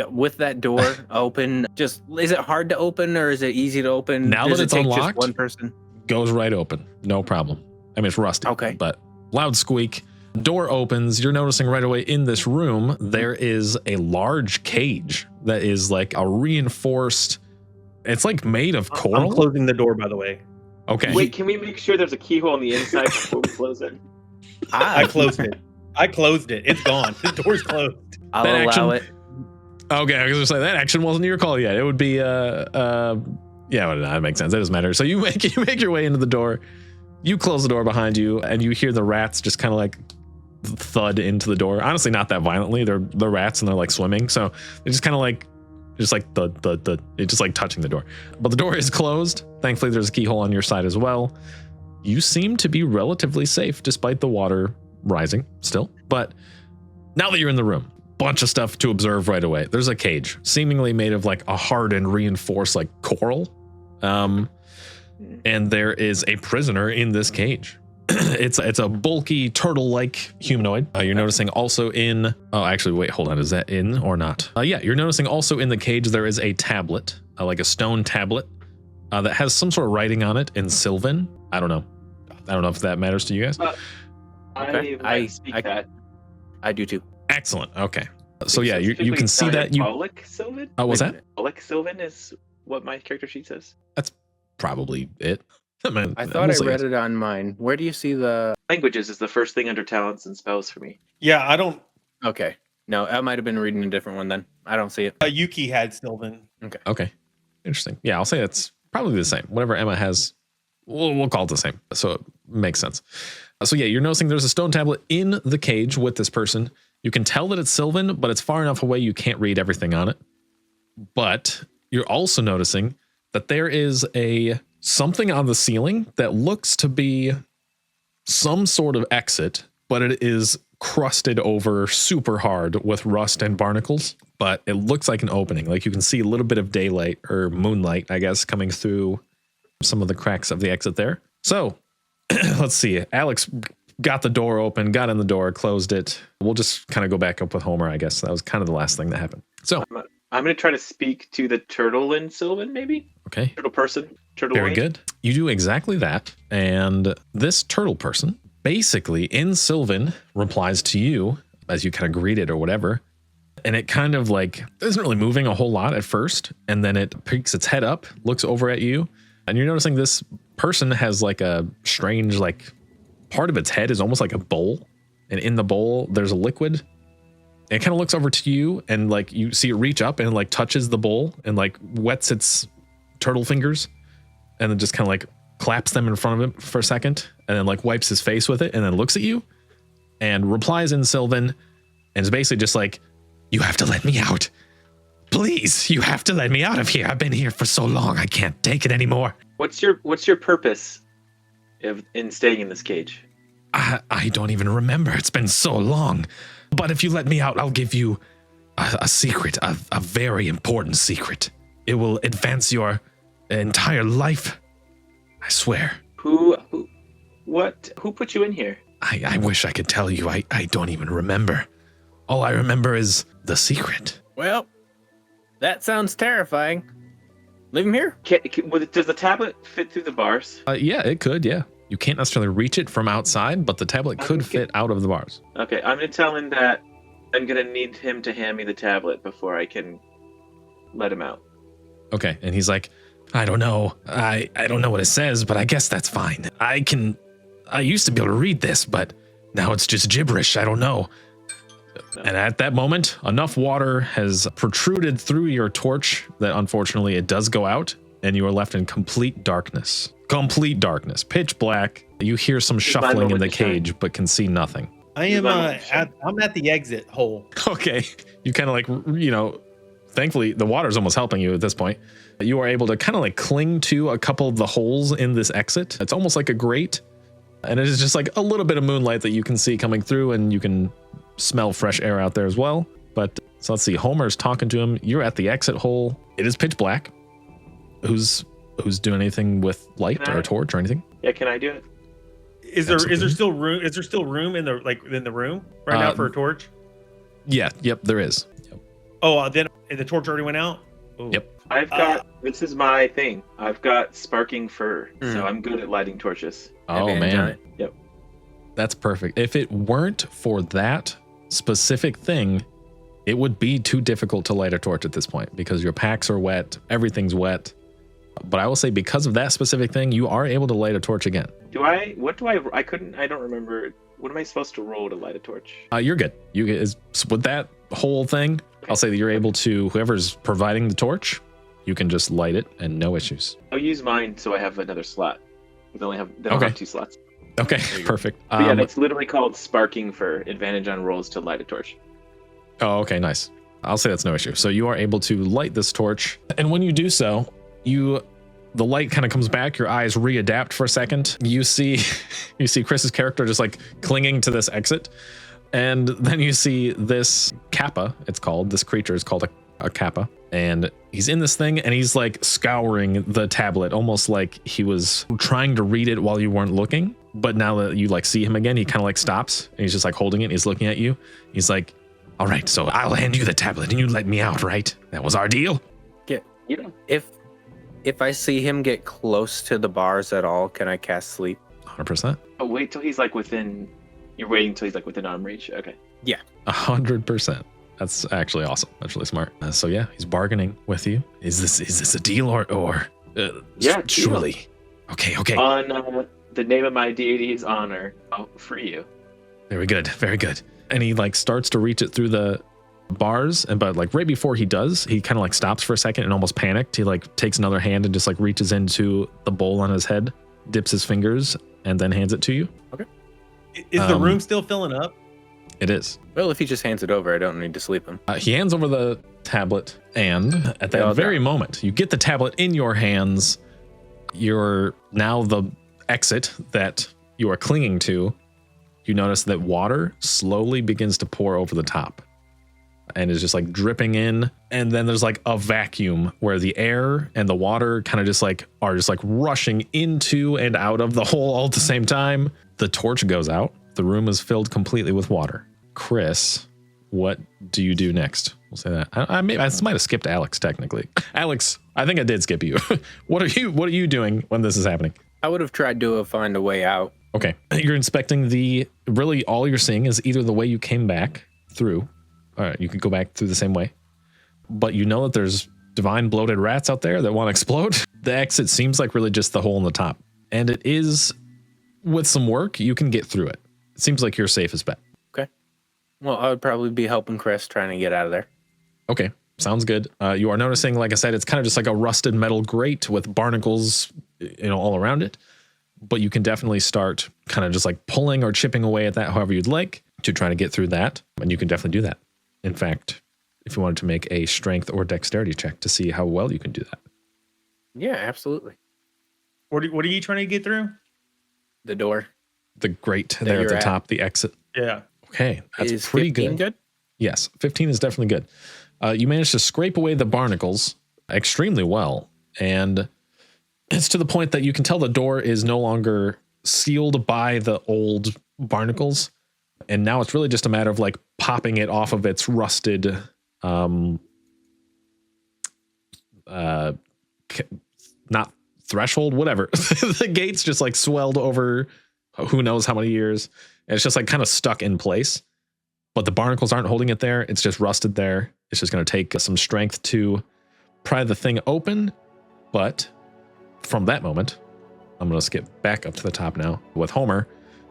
With that door open, is it hard to open or is it easy to open? Now Does that it it's take unlocked, just one person? Goes right open, no problem. I mean, it's rusty, okay, but loud squeak. Door opens. You're noticing right away in this room there is a large cage that is like a reinforced. It's like made of coral. I'm closing the door, by the way. Okay. Wait, can we make sure there's a keyhole on the inside before we close it? I closed it. It's gone. The door's closed. I'll That allow action- it. Okay, I was gonna say that action wasn't your call yet. It would be yeah, well, that makes sense. That doesn't matter. So you make your way into the door. You close the door behind you, and you hear the rats just kind of like thud into the door. Honestly, not that violently. They're rats and they're like swimming, so they just kind of like it's just like touching the door. But the door is closed. Thankfully, there's a keyhole on your side as well. You seem to be relatively safe despite the water rising still. But now that you're in the room, bunch of stuff to observe right away. There's a cage seemingly made of like a hardened, reinforced like coral. And there is a prisoner in this cage. It's a bulky turtle-like humanoid. You're noticing also in. Oh, actually, wait, hold on. Is that in or not? Yeah, you're noticing also in the cage there is a tablet, like a stone tablet, that has some sort of writing on it in Sylvan. I don't know if that matters to you guys. I speak that. I do too. Excellent. Okay. So yeah, you can see that you. Pollock Sylvan? Oh, was that? Pollock Sylvan is what my character sheet says. That's probably it. I thought I read it on mine. Where do you see the Languages is the first thing under talents and spells for me. Yeah, I don't. Okay. No, I might have been reading a different one then. I don't see it. Yuki had Sylvan. Okay. Interesting. Yeah, I'll say it's probably the same. Whatever Emma has, we'll call it the same. So it makes sense. So yeah, you're noticing there's a stone tablet in the cage with this person. You can tell that it's Sylvan, but it's far enough away you can't read everything on it. But you're also noticing that there is something on the ceiling that looks to be some sort of exit, but it is crusted over super hard with rust and barnacles. But it looks like an opening. Like you can see a little bit of daylight or moonlight, I guess, coming through some of the cracks of the exit there. So let's see. Alex got the door open, got in the door, closed it. We'll just kind of go back up with Homer, I guess. That was kind of the last thing that happened. So I'm going to try to speak to the turtle in Sylvan, maybe? Okay. Turtle person. Turtle Very lane. good. You do exactly that. And this turtle person, basically in Sylvan, replies to you as you kind of greet it or whatever. And it kind of like isn't really moving a whole lot at first. And then it peeks its head up, looks over at you. And you're noticing this person has like a strange, like part of its head is almost like a bowl. And in the bowl, there's a liquid. And it kind of looks over to you and like you see it reach up and like touches the bowl and like wets its turtle fingers. And then just kind of like claps them in front of him for a second. And then like wipes his face with it and then looks at you and replies in Sylvan. And is basically just like, you have to let me out. Please, you have to let me out of here. I've been here for so long. I can't take it anymore. What's your purpose in staying in this cage? I don't even remember. It's been so long. But if you let me out, I'll give you a secret, a very important secret. It will advance your entire life. I swear. Who put you in here? I wish I could tell you. I don't even remember. All I remember is the secret. Well, that sounds terrifying. Leave him here? Does the tablet fit through the bars? Yeah, it could, yeah. You can't necessarily reach it from outside, but the tablet could fit out of the bars. Okay, I'm going to tell him that I'm going to need him to hand me the tablet before I can let him out. Okay, and he's like, I don't know. I don't know what it says, but I guess that's fine. I used to be able to read this, but now it's just gibberish. I don't know. No. And at that moment, enough water has protruded through your torch that unfortunately it does go out, and you are left in complete darkness. Complete darkness, pitch black. You hear some shuffling in the cage, but can see nothing. I'm at the exit hole. Okay, you kind of like, thankfully the water's almost helping you at this point. You are able to kind of like cling to a couple of the holes in this exit. It's almost like a grate, and it is just like a little bit of moonlight that you can see coming through, and you can smell fresh air out there as well. But so let's see, Homer's talking to him. You're at the exit hole. It is pitch black. Who's doing anything with light or a torch or anything? Yeah, can I do it? Is there still room? Is there still room in the room right now for a torch? Yeah. Yep. There is. Yep. Oh, then the torch already went out. Ooh. Yep. I've got. This is my thing. I've got sparking fur, so I'm good at lighting torches. Oh man. Yep. That's perfect. If it weren't for that specific thing, it would be too difficult to light a torch at this point because your packs are wet, everything's wet. But I will say because of that specific thing, you are able to light a torch again. I don't remember. What am I supposed to roll to light a torch? You're good. With that whole thing, I'll say that you're able to, whoever's providing the torch, you can just light it and no issues. I'll use mine so I have another slot. They don't have 2 slots. Okay, perfect. Yeah, it's literally called sparking for advantage on rolls to light a torch. Oh, okay, nice. I'll say that's no issue. So you are able to light this torch, and when you do so, the light kind of comes back. Your eyes readapt for a second. You see Chris's character just like clinging to this exit, and then you see this kappa. This creature is called a kappa, and he's in this thing, and he's like scouring the tablet, almost like he was trying to read it while you weren't looking. But now that you like see him again, he kind of like stops, and he's just like holding it. And he's looking at you. He's like, "All right, so I'll hand you the tablet, and you let me out, right? That was our deal." Yeah. If I see him get close to the bars at all, can I cast sleep? 100%. Oh, wait till he's like within. You're waiting till he's like within arm reach. Okay. Yeah. 100%. That's actually awesome. That's really smart. So yeah, he's bargaining with you. Is this a deal or Yeah, surely? Okay. On the name of my deity's honor, I'll free you. Very good. Very good. And he like starts to reach it through the bars, but like right before he does, he kind of like stops for a second and almost panicked. He like takes another hand and just like reaches into the bowl on his head, dips his fingers, and then hands it to you. Okay. Is the room still filling up? It is. Well, if he just hands it over, I don't need to sleep him. He hands over the tablet, and at that very moment, you get the tablet in your hands. You're now the exit that you are clinging to. You notice that water slowly begins to pour over the top and is just like dripping in. And then there's like a vacuum where the air and the water kind of just like are just like rushing into and out of the hole all at the same time. The torch goes out. The room is filled completely with water. Chris, what do you do next? We'll say that. I might have skipped Alex technically. Alex, I think I did skip you. What are you doing when this is happening? I would have tried to find a way out. Okay. You're inspecting really all you're seeing is either the way you came back through. All right, you can go back through the same way. But you know that there's divine bloated rats out there that want to explode. The exit seems like really just the hole in the top. And it is, with some work, you can get through it. It seems like your safest bet. Okay. Well, I would probably be helping Chris trying to get out of there. Okay. Sounds good. You are noticing, like I said, it's kind of just like a rusted metal grate with barnacles, all around it. But you can definitely start kind of just like pulling or chipping away at that however you'd like to try to get through that. And you can definitely do that. In fact, if you wanted to make a strength or dexterity check to see how well you can do that. Yeah, absolutely. What are you trying to get through? The door. The grate there at the top, the exit. Yeah. Okay. That's Is pretty 15 good? Yes. 15 is definitely good. You managed to scrape away the barnacles extremely well. And it's to the point that you can tell the door is no longer sealed by the old barnacles. And now it's really just a matter of like popping it off of its rusted, not threshold, whatever. The gate's just like swelled over who knows how many years. And it's just like kind of stuck in place. But the barnacles aren't holding it there. It's just rusted there. It's just going to take some strength to pry the thing open. But from that moment, I'm going to skip back up to the top now with Homer.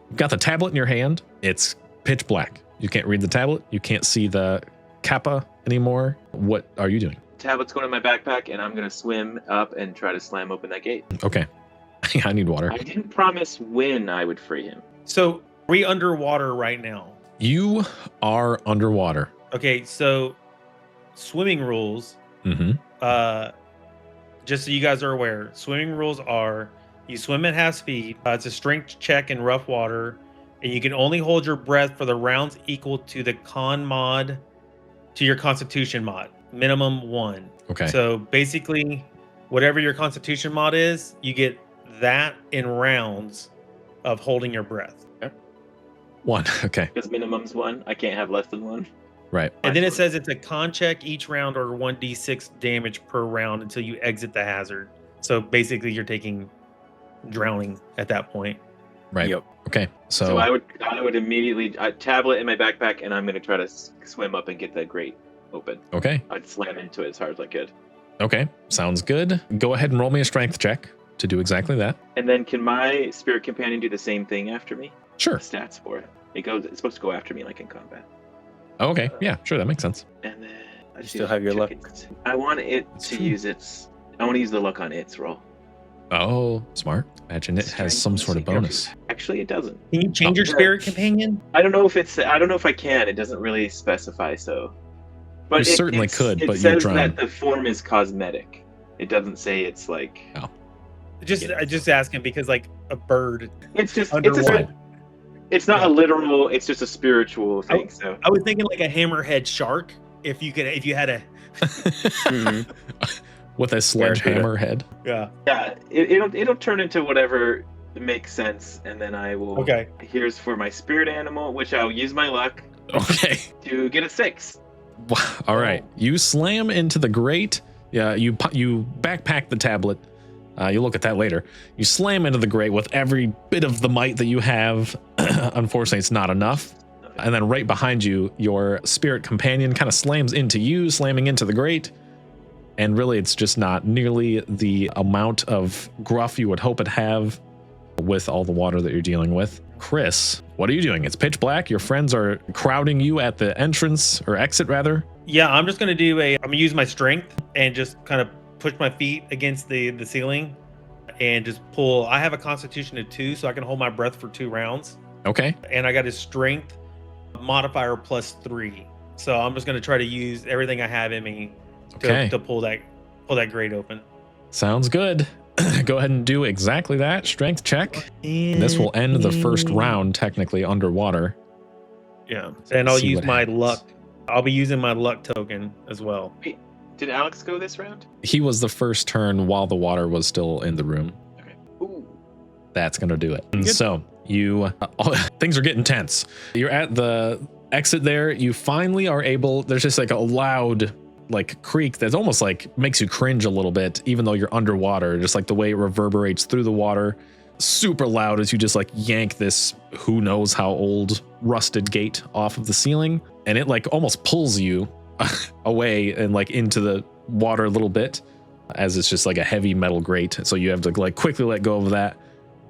You've got the tablet in your hand. It's pitch black. You can't read the tablet. You can't see the kappa anymore. What are you doing? Tablet's going in my backpack, and I'm going to swim up and try to slam open that gate. Okay. I need water. I didn't promise when I would free him. So, are we underwater right now? You are underwater. Okay, so swimming rules. Mm-hmm. Just so you guys are aware, swimming rules are you swim at half speed. It's a strength check in rough water, and you can only hold your breath for the rounds equal to the con mod to your constitution mod. Minimum 1. Okay. So basically, whatever your constitution mod is, you get that in rounds of holding your breath. 1. Okay. Because minimum's 1. I can't have less than 1. Right. And then it says it's a con check each round or 1d6 damage per round until you exit the hazard. So basically, you're taking drowning at that point. Right. Yep. Okay. So I would immediately tablet in my backpack, and I'm going to try to swim up and get that grate open. Okay. I'd slam into it as hard as I could. Okay. Sounds good. Go ahead and roll me a strength check to do exactly that. And then can my spirit companion do the same thing after me? Sure. The stats for it. It's supposed to go after me like in combat. Okay. Yeah, sure. That makes sense. And then You still have your luck. I want it That's to true. use its. I want to use the luck on its roll. Oh, smart. Imagine it has some sort of bonus. Actually, it doesn't. Can you change your spirit companion? I don't know if I can. It doesn't really specify so. But You certainly could, but it you're says drowned. that the form is cosmetic. It doesn't say it's like. Oh. Just asking because like a bird. It's just Underwater. it's not a literal. It's just a spiritual thing. So I was thinking like a hammerhead shark. If you had a Mhm. With a sledgehammer head. yeah. yeah, it'll turn into whatever makes sense, and then I will. Okay. Here's for my spirit animal, which I'll use my luck Okay. to get a 6. All right. You slam into the grate. Yeah, you backpack the tablet. You look at that later. You slam into the grate with every bit of the might that you have. Unfortunately, it's not enough. And then right behind you, your spirit companion kind of slams into you, slamming into the grate. And really, it's just not nearly the amount of gruff you would hope it'd have with all the water that you're dealing with. Chris, what are you doing? It's pitch black. Your friends are crowding you at the entrance, or exit rather. Yeah, I'm just gonna I'm gonna use my strength and just kind of push my feet against the ceiling and just pull. I have a constitution of 2, so I can hold my breath for 2 rounds. Okay. And I got a strength modifier +3. So I'm just gonna try to use everything I have in me to pull that grate open. Sounds good. Go ahead and do exactly that. Strength check. And this will end the first round technically underwater. Yeah. And I'll use my happens. luck. I'll be using my luck token as well. Wait, did Alex go this round? He was the first turn while the water was still in the room. Okay. Ooh. That's going to do it. Good. So you, things are getting tense. You're at the exit there. You finally are able, there's just like a loud like creak that's almost like makes you cringe a little bit, even though you're underwater, just like the way it reverberates through the water. Super loud as you just like yank this who knows how old rusted gate off of the ceiling. And it like almost pulls you away and like into the water a little bit, as it's just like a heavy metal grate. So you have to like quickly let go of that.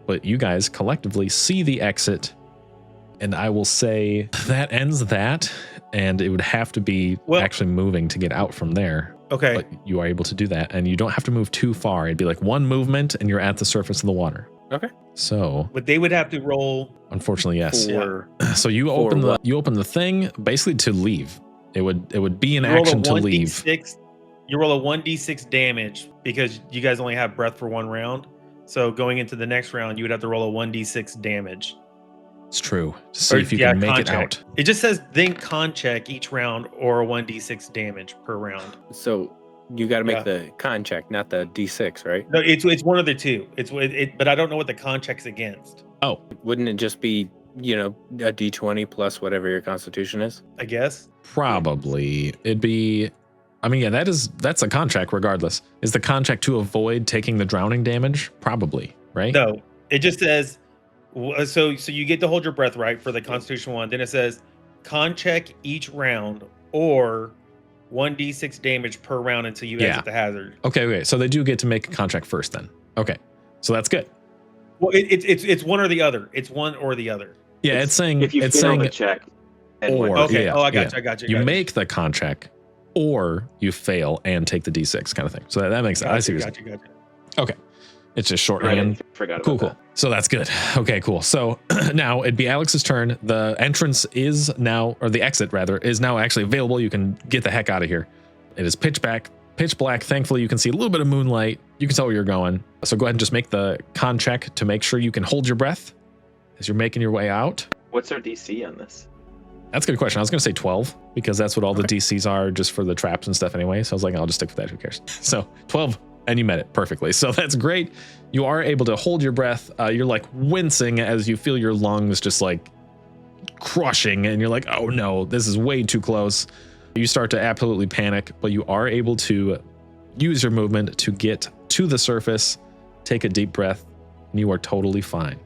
But you guys collectively see the exit. And I will say that ends that. And it would have to be actually moving to get out from there. Okay. But you are able to do that. And you don't have to move too far. It'd be like one movement and you're at the surface of the water. Okay. So, But they would have to roll. unfortunately, yes. For So you open the thing basically to leave. It would be an action to leave. You roll a 1d6 damage because you guys only have breath for 1 round. So going into the next round, you would have to roll a 1d6 damage. It's true. To see if you can make it out. It just says then con check each round or a 1d6 damage per round. So you got to make the con check, not the d6, right? No, it's one of the two. But I don't know what the con check's against. Oh, Wouldn't it just be, a d20 plus whatever your constitution is? I guess. probably. It'd be. I mean, yeah, that's a contract regardless. Is the contract to avoid taking the drowning damage? Probably, right? No, it just says so you get to hold your breath, right, for the Constitution one. Then it says con check each round or 1d6 damage per round until you exit the hazard. Okay. So they do get to make a contract first then. Okay. So that's good. Well, it's one or the other. It's one or the other. Yeah, it's saying If you it's fail saying the check, then or. Okay. Yeah, I got you. You make the contract or you fail and take the D6 kind of thing. So that makes sense. I see what you're saying. Got you. Okay. It's just shorthand. Forgot about Cool. So that's good. Okay, cool. So now it'd be Alex's turn. The entrance is now, or the exit rather, is now actually available. You can get the heck out of here. It is pitch black. Thankfully, you can see a little bit of moonlight. You can tell where you're going. So go ahead and just make the con check to make sure you can hold your breath as you're making your way out. What's our DC on this? That's a good question. I was going to say 12 because that's what all the DCs are just for the traps and stuff anyway. So I was like, I'll just stick with that. Who cares? So 12. And you met it perfectly. So that's great. You are able to hold your breath. You're like wincing as you feel your lungs just like crushing. And you're like, oh no, this is way too close. You start to absolutely panic, but you are able to use your movement to get to the surface, take a deep breath, and you are totally fine.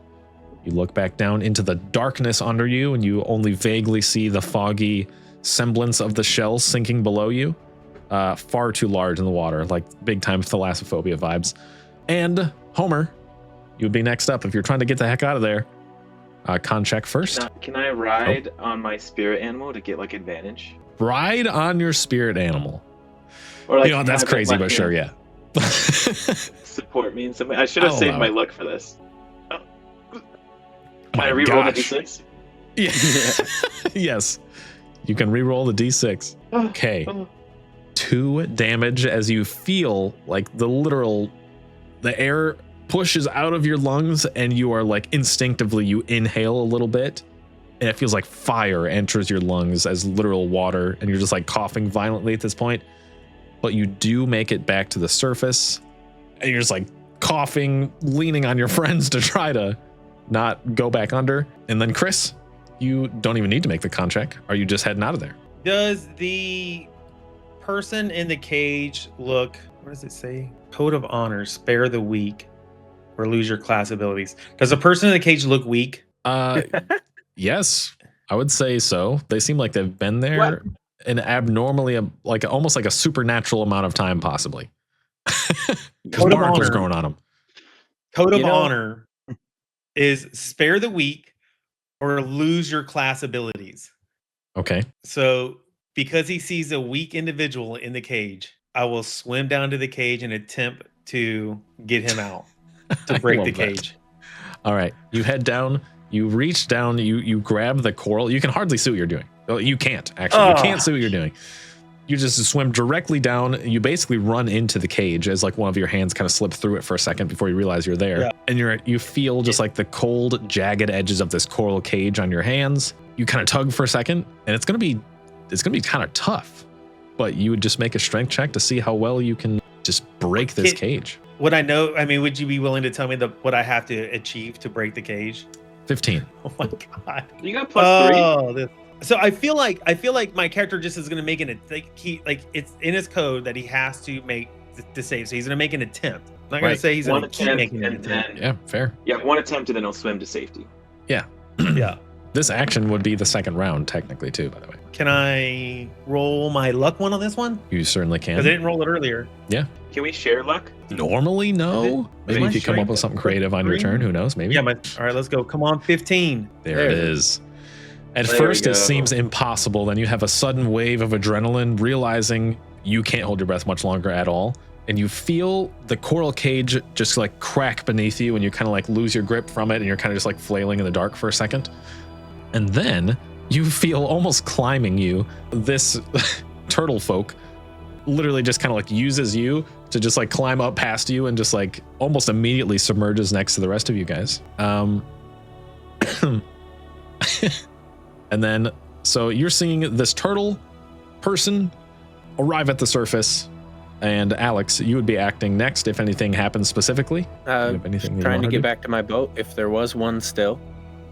You look back down into the darkness under you, and you only vaguely see the foggy semblance of the shell sinking below you. Far too large in the water, like big time thalassophobia vibes. And Homer, you would be next up if you're trying to get the heck out of there. Con check first. Can I ride on my spirit animal to get like advantage? Ride on your spirit animal. Or like, That's crazy, but sure, yeah. Support me in some way. I should have saved my luck for this. Oh. Can I reroll the D6? Yeah. Yes. You can reroll the D6. Okay. 2 damage as you feel like the air pushes out of your lungs and you are like instinctively you inhale a little bit and it feels like fire enters your lungs as literal water and you're just like coughing violently at this point, but you do make it back to the surface and you're just like coughing, leaning on your friends to try to not go back under. And then Chris, you don't even need to make the con check. Are you just heading out of there? Does the person in the cage look, what does it say? Code of honor, spare the weak or lose your class abilities. Does the person in the cage look weak? Yes. I would say so. They seem like they've been there What? an abnormally, like almost like a supernatural amount of time, possibly. Because Code of barnacles honor. growing on them. Code of You know- honor is spare the weak or lose your class abilities. Okay. So because he sees a weak individual in the cage, I will swim down to the cage and attempt to get him out, to I break love the that. cage. All right. You head down, you reach down, you grab the coral. You can hardly see what you're doing. Well, you can't, actually. You can't see what you're doing. You just swim directly down. You basically run into the cage as like one of your hands kind of slip through it for a second before you realize you're there. Yeah. And you feel just like the cold, jagged edges of this coral cage on your hands. You kind of tug for a second, and it's gonna be kind of tough. But you would just make a strength check to see how well you can just break this cage. Would I know? I mean, would you be willing to tell me what I have to achieve to break the cage? 15. Oh my god! You got +3. Oh, so I feel like my character just is going to make it's in his code that he has to make the save. So he's going to make an attempt. I'm not going to say he's going to keep making an attempt. Yeah, fair. Yeah, one attempt and then he'll swim to safety. Yeah. Yeah. This action would be the second round, technically, too, by the way. Can I roll my luck one on this one? You certainly can. Because I didn't roll it earlier. Can we share luck? Normally, no. Maybe my if you come up strength with something creative on your three? turn, who knows? Maybe. Yeah. All right. Let's go. Come on, 15. There it is. At There first, we it go. seems impossible. Then you have a sudden wave of adrenaline, realizing you can't hold your breath much longer at all. And you feel the coral cage just like crack beneath you, and you kind of like lose your grip from it, and you're kind of just like flailing in the dark for a second. And then you feel almost climbing you, this turtle folk literally just kind of like uses you to just like climb up past you and just like almost immediately submerges next to the rest of you guys. And then, so you're seeing this turtle person arrive at the surface, and Alex, you would be acting next if anything happens specifically. Do you have anything that you Trying to wanna get do? back to my boat if there was one still.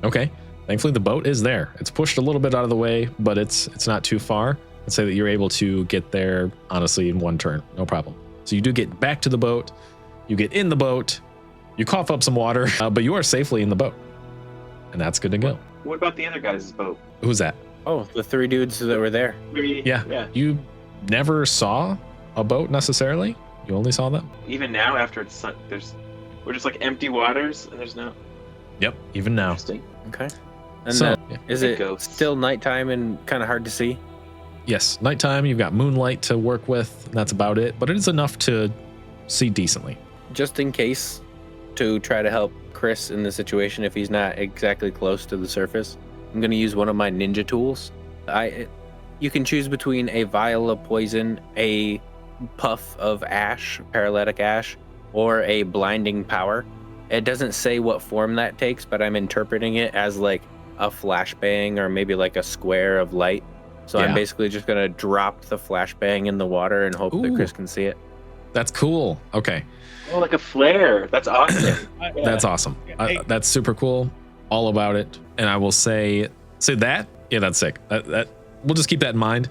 Okay. Thankfully, the boat is there. It's pushed a little bit out of the way, but it's not too far. I'd say that you're able to get there, honestly, in one turn. No problem. So you do get back to the boat. You get in the boat. You cough up some water, but you are safely in the boat. And that's good to go. What about the other guy's boat? Who's that? Oh, the 3 dudes that were there. Maybe, Yeah. You never saw a boat necessarily. You only saw them. Even now, after it's sunk, we're just like empty waters, and there's no. Yep. Even now. Interesting. Okay. And So, then, yeah. is The it ghosts. still nighttime and kind of hard to see? Yes. Nighttime. You've got moonlight to work with. And that's about it. But it is enough to see decently. Just in case, to try to help Chris in the situation if he's not exactly close to the surface, I'm going to use one of my ninja tools. You can choose between a vial of poison, a puff of ash, paralytic ash, or a blinding power. It doesn't say what form that takes, but I'm interpreting it as like a flashbang or maybe like a square of light. So Yeah. I'm basically just going to drop the flashbang in the water and hope that Ooh. Chris can see it. That's cool. Okay. Oh, like a flare. That's awesome. That's awesome. Hey. That's super cool. All about it. And I will say that. Yeah, that's sick. That we'll just keep that in mind.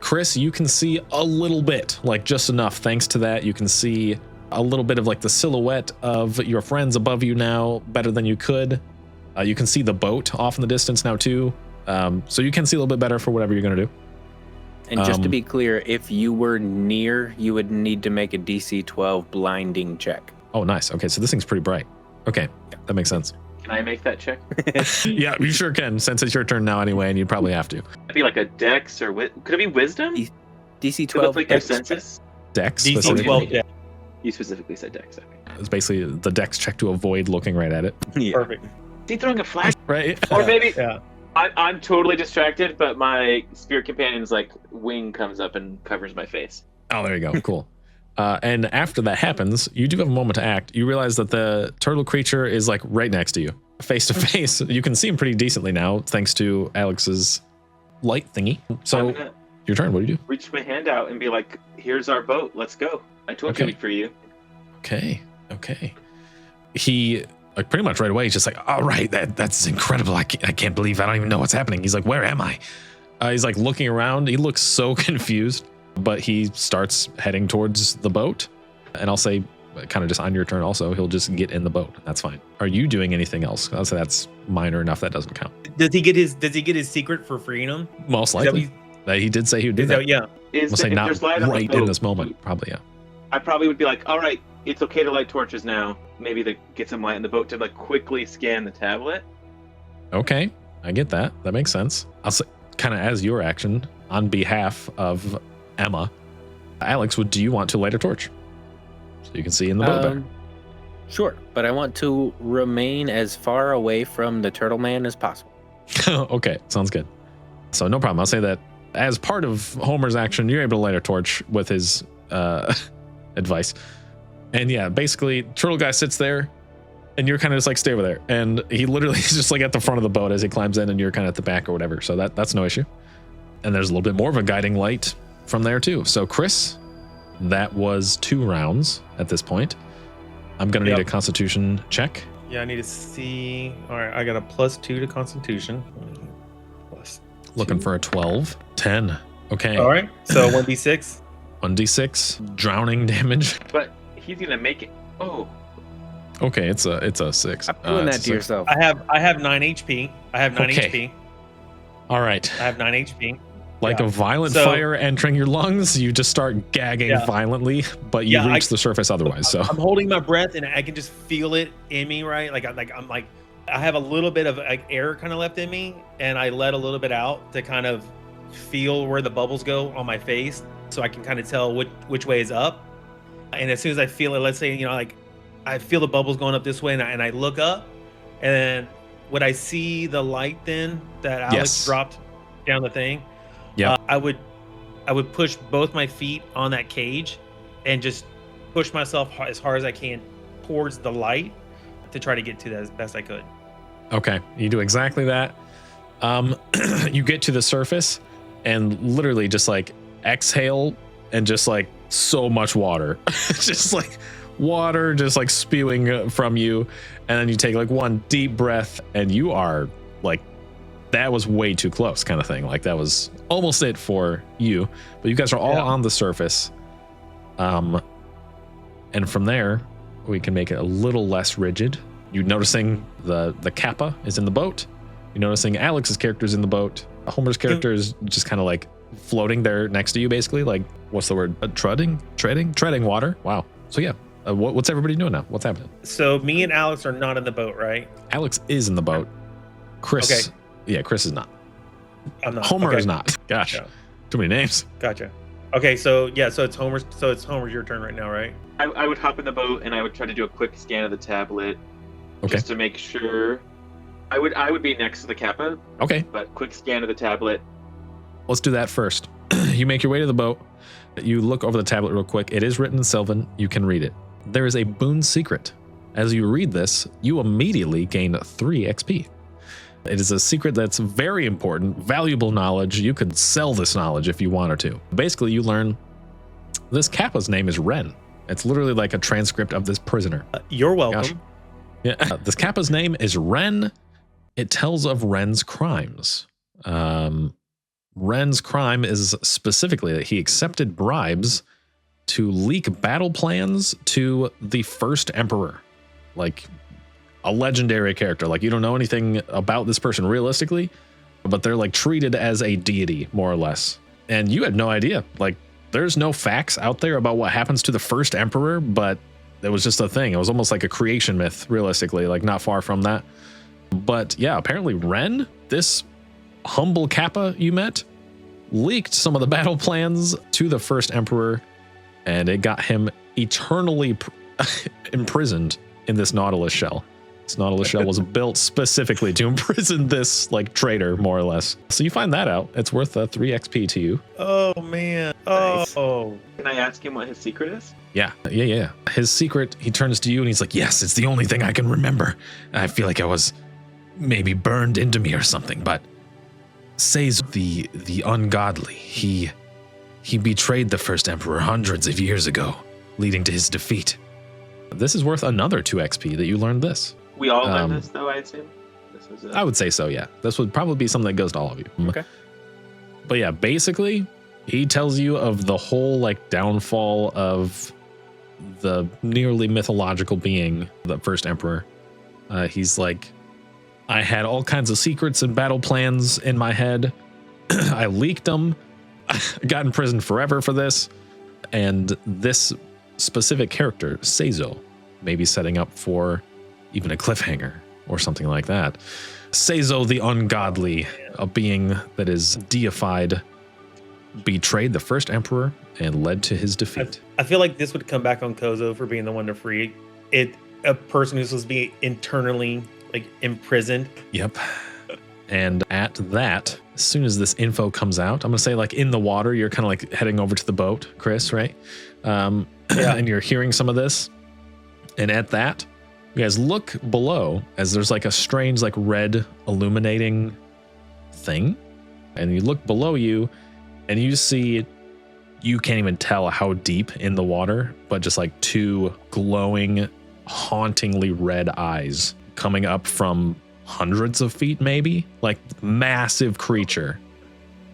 Chris, you can see a little bit, like just enough. Thanks to that, you can see a little bit of like the silhouette of your friends above you now, better than you could. You can see the boat off in the distance now too. So you can see a little bit better for whatever you're gonna do. And just to Um, be clear, if you were near, you would need to make a DC 12 blinding check. Oh, nice. Okay, so this thing's pretty bright. Okay, that makes sense. Can I make that check? Yeah, you sure can, since it's your turn now anyway, and you'd probably have to. It'd be like a dex or could it be wisdom? DC To look 12 like your dex. senses? Dex DC specifically. 12. Yeah. You specifically said dex. Okay. It's basically the dex check to avoid looking right at it. Yeah. Perfect. Is he throwing a flash? Right? Or maybe Yeah. I'm totally distracted, but my spirit companion's like wing comes up and covers my face. Oh, there you go. Cool. And after that happens, you do have a moment to act. You realize that the turtle creature is like right next to you, face to face. You can see him pretty decently now, thanks to Alex's light thingy. So, I'm gonna your turn. What do you do? reach my hand out and be like, "Here's our boat. Let's go." I told Okay. you for you. Okay. He like pretty much right away. He's just like, "All right, that's incredible. I can't believe I don't even know what's happening." He's like, "Where am I?" He's like looking around. He looks so confused, but he starts heading towards the boat. And I'll say, kind of just on your turn also, he'll just get in the boat. That's fine. Are you doing anything else? I'll say that's minor enough that doesn't count. Does he get his secret for freedom? Most Is that likely. He did say he would do that. Yeah. I'll say if not there's light on the right in boat, this moment. Probably, yeah. I probably would be like, all right, it's okay to light torches now. Maybe to get some light in the boat to like quickly scan the tablet. Okay, I get that. That makes sense. I'll say, kind of as your action on behalf of Emma, Alex, do you want to light a torch so you can see in the boat better? Sure, but I want to remain as far away from the turtle man as possible. Okay, sounds good. So no problem. I'll say that as part of Homer's action, you're able to light a torch with his advice. And yeah, basically, turtle guy sits there, and you're kind of just like, stay over there. And he literally is just like at the front of the boat as he climbs in, and you're kind of at the back or whatever. So that's no issue. And there's a little bit more of a guiding light from there too. So Chris, that was 2 rounds at this point. I'm going to need a Constitution check. Yeah, I need to see. All right, I got a +2 to Constitution. Looking for a 12. 10. Okay. All right, so 1d6. 1d6 drowning damage. But he's gonna make it. Oh, Okay, it's a 6. Stop doing that it's to a- yourself. I have 9 HP. I have 9 Okay. HP. All right. I have 9 HP. Like Yeah. a violent So- fire entering your lungs, you just start gagging Yeah. violently, but you Yeah, reach the surface otherwise. So I'm holding my breath and I can just feel it in me, right? I'm like I have a little bit of like air kind of left in me, and I let a little bit out to kind of feel where the bubbles go on my face, so I can kind of tell which way is up. And as soon as I feel it, let's say like I feel the bubbles going up this way, and I look up, and then would I see the light then that Alex Yes. dropped down the thing? Yeah. I would push both my feet on that cage and just push myself as hard as I can towards the light to try to get to that as best I could. okay, you do exactly that. You get to the surface and literally just like exhale and just like so much water, just like water just like spewing from you, and then you take like one deep breath and you are like, that was way too close kind of thing. Like that was almost it for you, but you guys are all on the surface. And from there we can make it a little less rigid. You're noticing the Kappa is in the boat. You're noticing Alex's character is in the boat. Homer's character is just kind of like floating there next to you, basically. Like, what's the word? Treading water. Wow. So yeah, what's everybody doing now? What's happening? So me and Alex are not in the boat, right? Alex is in the boat. Chris, Okay. Yeah, Chris is not. I'm not. Homer Okay. is not. Gosh, Yeah. too many names. Gotcha. Okay, so yeah, so it's Homer's your turn right now, right? I would hop in the boat and I would try to do a quick scan of the tablet, Okay. just to make sure. I would be next to the Kappa, Okay, but quick scan of the tablet. let's do that first. You make your way to the boat. You look over the tablet real quick. It is written in Sylvan. You can read it. There is a boon secret. As you read this, you immediately gain 3 XP. It is a secret that's very important, valuable knowledge. You could sell this knowledge if you wanted to. Basically, you learn this Kappa's name is Ren. It's literally like a transcript of this prisoner. You're welcome. Gosh. Yeah, this Kappa's name is Ren. It tells of Ren's crimes. Ren's crime is specifically that he accepted bribes to leak battle plans to the first emperor. Like a legendary character. Like you don't know anything about this person realistically, but they're like treated as a deity, more or less. And you had no idea. Like there's no facts out there about what happens to the first emperor, but it was just a thing. It was almost like a creation myth, realistically, like not far from that. But yeah, apparently Ren, this humble Kappa you met, leaked some of the battle plans to the first emperor, and it got him eternally imprisoned in this Nautilus shell. This Nautilus shell was built specifically to imprison this like traitor, more or less. So you find that out. It's worth 3 XP to you. Oh man. Nice. Oh. Can I ask him what his secret is? Yeah. His secret, he turns to you and he's like, yes, it's the only thing I can remember. I feel like I was maybe burned into me or something, but says the ungodly. He betrayed the first emperor hundreds of years ago, leading to his defeat. This is worth another 2 XP that you learned this. We all learned this, though, I assume? This was I would say so, yeah. This would probably be something that goes to all of you. Okay. But yeah, basically, he tells you of the whole like downfall of the nearly mythological being, the first emperor. He's like I had all kinds of secrets and battle plans in my head. I leaked them. I got in prison forever for this. And this specific character, Seizo, may be setting up for even a cliffhanger or something like that. Seizo the Ungodly, a being that is deified, betrayed the first emperor and led to his defeat. I feel like this would come back on Kozo for being the one to free it. A person who's supposed to be internally like imprisoned. Yep. And at that, as soon as this info comes out, I'm gonna say like in the water, you're kind of like heading over to the boat, Chris, right? Yeah. And you're hearing some of this. And at that, you guys look below as there's like a strange like red illuminating thing. And you look below you and you see, you can't even tell how deep in the water, but just like two glowing, hauntingly red eyes coming up from hundreds of feet, maybe, like massive creature.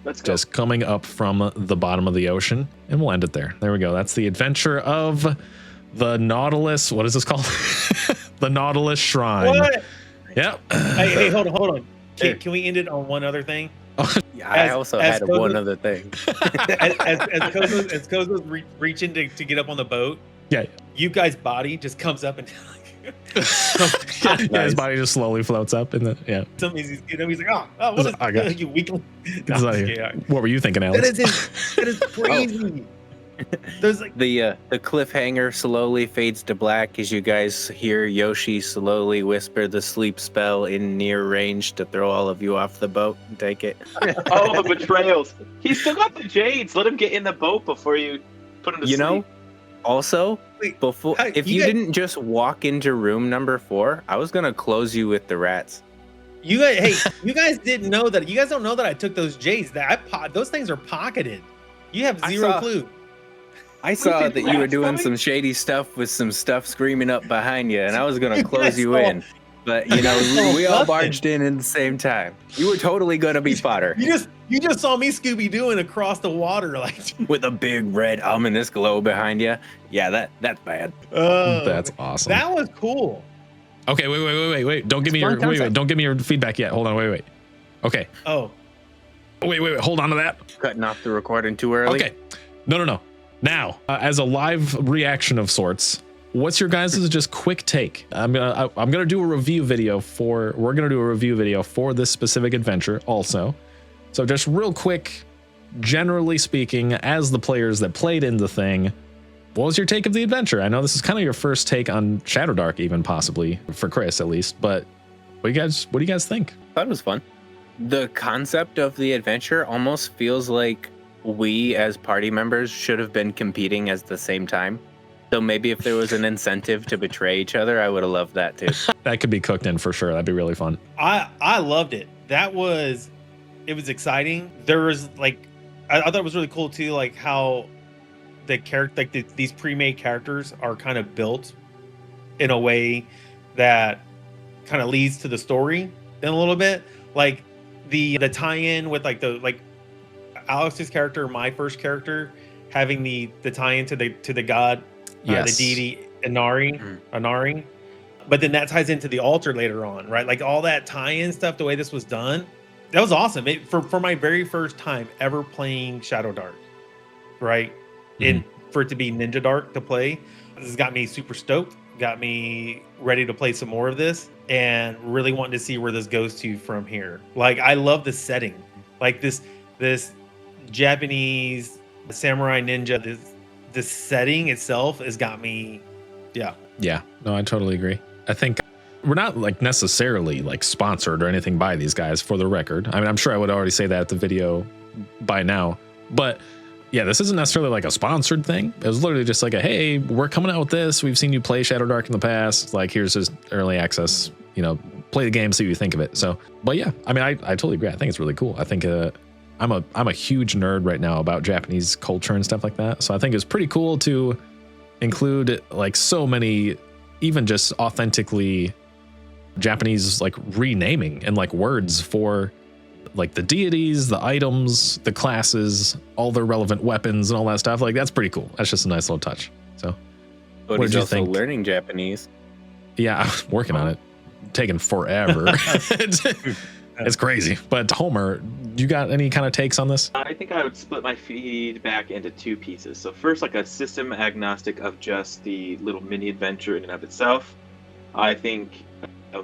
Let's go. Just coming up from the bottom of the ocean. And we'll end it there. There we go. That's the adventure of the Nautilus. What is this called? The Nautilus Shrine. What? Yep. Hey, hold on. Sure. Can we end it on one other thing? Yeah, I also had Kozo- one other thing. As Kozo's reaching to get up on the boat, Yeah. you guys' body just comes up and Yeah, his body just slowly floats up in the he's like, oh, what is I got you weakling? It's out of here. What were you thinking, Alex? That is crazy. There's like The cliffhanger slowly fades to black as you guys hear Yoshi slowly whisper the sleep spell in near range to throw all of you off the boat and take it. Oh, the betrayals. He's still got the jades. Let him get in the boat before you put him to You sleep. know, also, Wait, before how- if you you guys- didn't just walk into room number 4, I was gonna close you with the rats. you guys. Hey, you guys didn't know that. You guys don't know that I took those J's. Those things are pocketed. You have I zero saw- clue. I saw did that you were rats doing coming? some shady stuff with some stuff screaming up behind you, and I was gonna close guys you saw- in. But you know, we all barged in at the same time. You were totally gonna be fodder You just saw me Scooby Dooing across the water, like. with a big red ominous glow behind you. Yeah, that's bad. That's awesome. That was cool. Okay, wait. Don't give me It's your fun concept. don't give me your feedback yet. Hold on, wait. Okay. Oh, Wait. Hold on to that. Cutting off the recording too early. Okay. No. Now, as a live reaction of sorts, what's your guys' just quick take? I'm gonna do a review video for this specific adventure also. So just real quick, generally speaking, as the players that played in the thing, what was your take of the adventure? I know this is kind of your first take on Shadowdark, even possibly for Chris at least. But what do you guys think? Thought it was fun. The concept of the adventure almost feels like we as party members should have been competing at the same time. So maybe if there was an incentive to betray each other, I would have loved that too. That could be cooked in for sure. That'd be really fun. I loved it. It was exciting. There was like, I thought it was really cool too, like how the character, like these pre-made characters are kind of built in a way that kind of leads to the story in a little bit. Like the tie-in with like Alex's character, my first character, having the tie-in to the god, Yes. the deity Inari. But then that ties into the altar later on, right? Like all that tie-in stuff, the way this was done, that was awesome. For my very first time ever playing Shadowdark, right? And for it to be Ninjadark to play, this has got me super stoked, got me ready to play some more of this, and really wanting to see where this goes to from here. Like I love the setting, like this Japanese samurai ninja. This setting itself has got me. Yeah, no, I totally agree. I think we're not like necessarily like sponsored or anything by these guys, for the record. I mean, I'm sure I would already say that at the video by now, but yeah, this isn't necessarily like a sponsored thing. It was literally just like a, hey, we're coming out with this. We've seen you play Shadowdark in the past. Like, here's his early access, play the game, see what you think of it. So, but yeah, I mean, I totally agree. I think it's really cool. I think I'm a huge nerd right now about Japanese culture and stuff like that. So I think it's pretty cool to include like so many, even just authentically Japanese like renaming and like words for like the deities, the items, the classes, all their relevant weapons and all that stuff. Like that's pretty cool. That's just a nice little touch. So But What he's did you also think? learning Japanese. yeah, I'm working on it. taken forever. It's crazy. But Homer, you got any kind of takes on this? I think I would split my feedback into two pieces. So first, like a system agnostic of just the little mini adventure in and of itself, I think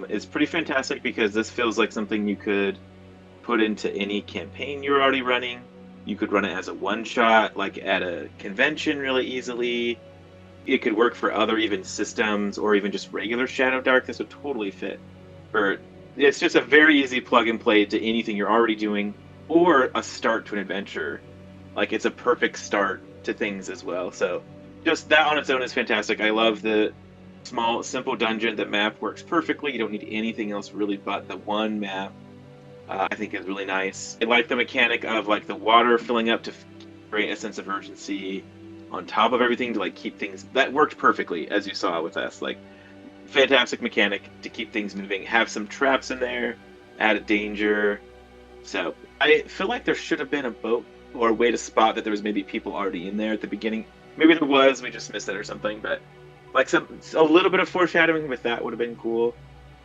is pretty fantastic because this feels like something you could put into any campaign you're already running. You could run it as a one-shot, like at a convention really easily. It could work for other even systems or even just regular Shadowdark. This would totally fit. It's just a very easy plug and play to anything you're already doing or a start to an adventure. Like it's a perfect start to things as well. So just that on its own is fantastic. I love the small, simple dungeon. The map works perfectly. You don't need anything else really but the one map. I think is really nice. I like the mechanic of like the water filling up to create a sense of urgency on top of everything to like keep things that worked perfectly as you saw with us. Like fantastic mechanic to keep things moving. Have some traps in there, add a danger. So I feel like there should have been a boat or a way to spot that there was maybe people already in there at the beginning. Maybe there was, we just missed it or something. But like a little bit of foreshadowing with that would have been cool.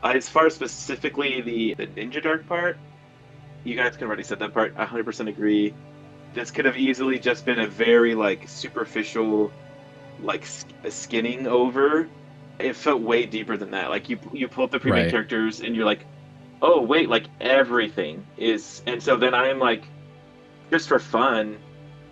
As far as specifically the Ninjadark part, you guys could have already said that part. I 100% agree. This could have easily just been a very like superficial, like skinning over. It felt way deeper than that. Like you pull up the pre-made characters and you're like, oh wait, like everything is. And so then I'm like, just for fun.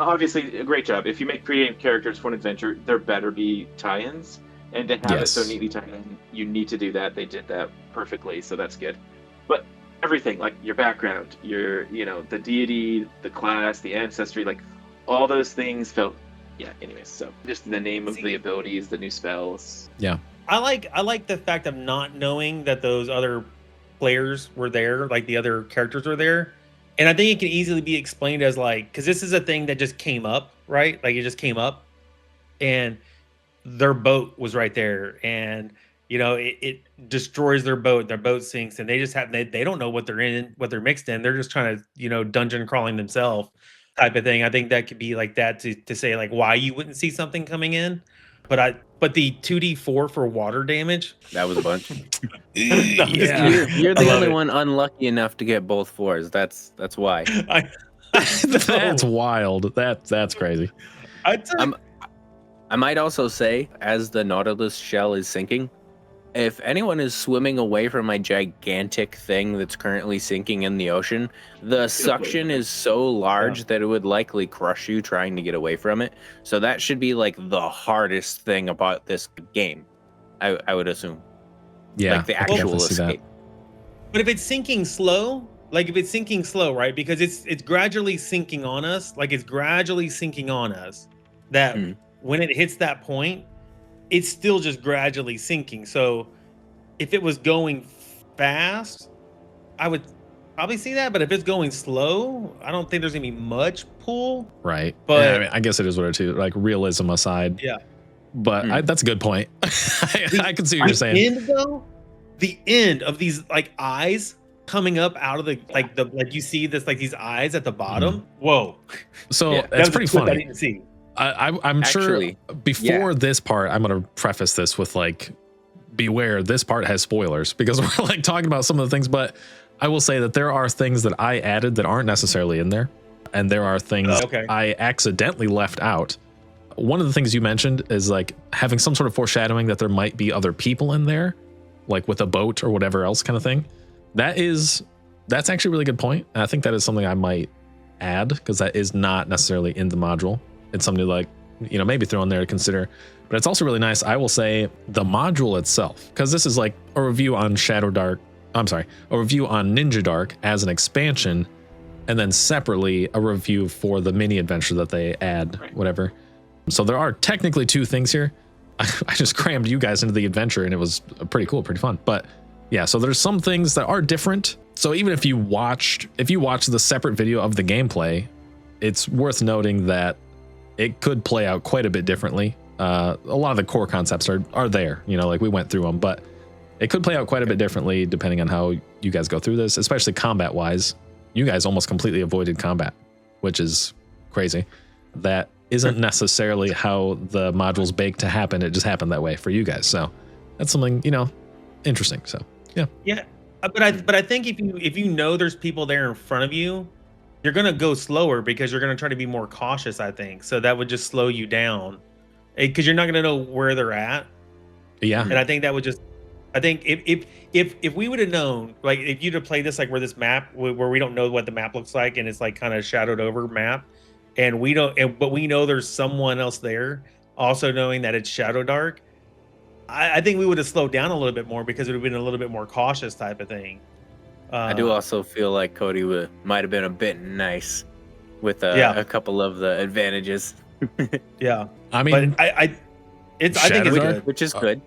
Obviously, a great job. If you make pre-made characters for an adventure, there better be tie-ins. And to have it so neatly tied in, you need to do that. They did that perfectly, so that's good. But everything, like your background, the deity, the class, the ancestry, like all those things felt, anyways. So just the name of the abilities, the new spells. Yeah. I like the fact of not knowing that those other players were there, like the other characters were there. And I think it can easily be explained as like, because this is a thing that just came up, right? Like it just came up and their boat was right there, and it destroys their boat sinks, and they just have they don't know what they're in, what they're mixed in. They're just trying to dungeon crawling themselves type of thing. I think that could be like that to say like why you wouldn't see something coming in. But the 2d4 for water damage, that was a bunch. Yeah. You're the only one unlucky enough to get both floors. That's why. That's wild. That's crazy. I might also say, as the Nautilus shell is sinking, if anyone is swimming away from my gigantic thing that's currently sinking in the ocean, the suction is so large that it would likely crush you trying to get away from it. So that should be like the hardest thing about this game, I would assume. Yeah, like the actual escape. But if it's sinking slow, right? Because it's gradually sinking on us, that when it hits that point, it's still just gradually sinking. So if it was going fast, I would probably see that. But if it's going slow, I don't think there's gonna be much pull. Right. But yeah, I mean, I guess it is what it is. Like realism aside. Yeah. But that's a good point. I can see what you're saying. The end of these like eyes coming up out of the like you see this like these eyes at the bottom. Whoa. So that's pretty funny. I didn't see. I'm Actually, sure before this part, I'm going to preface this with like, beware, this part has spoilers because we're like talking about some of the things, but I will say that there are things that I added that aren't necessarily in there. And there are things I accidentally left out. One of the things you mentioned is like having some sort of foreshadowing that there might be other people in there, like with a boat or whatever else kind of thing. That's actually a really good point. And I think that is something I might add because that is not necessarily in the module. It's something to like, maybe throw in there to consider. But it's also really nice. I will say the module itself, because this is like a review on Shadowdark. I'm sorry, a review on Ninjadark as an expansion, and then separately a review for the mini adventure that they add, whatever. So there are technically two things here. I just crammed you guys into the adventure, and it was pretty cool, pretty fun. But yeah, so there's some things that are different. So even if you watched the separate video of the gameplay, it's worth noting that it could play out quite a bit differently. A lot of the core concepts are there, like we went through them, but it could play out quite a bit differently depending on how you guys go through this, especially combat wise. You guys almost completely avoided combat, which is crazy. That isn't necessarily how the module's baked to happen. It just happened that way for you guys. So that's something, interesting. So Yeah, but I think if you know there's people there in front of you, you're gonna go slower because you're gonna try to be more cautious. I think so that would just slow you down because you're not gonna know where they're at. Yeah. And I think that would just, I think if we would have known, like if you'd have played this like where this map where we don't know what the map looks like and it's like kind of shadowed over map, and we don't, but we know there's someone else there, also knowing that it's Shadowdark. I think we would have slowed down a little bit more because it would have been a little bit more cautious type of thing. I do also feel like Cody might have been a bit nice with a couple of the advantages. Yeah, I mean, but I think it's good, which is good.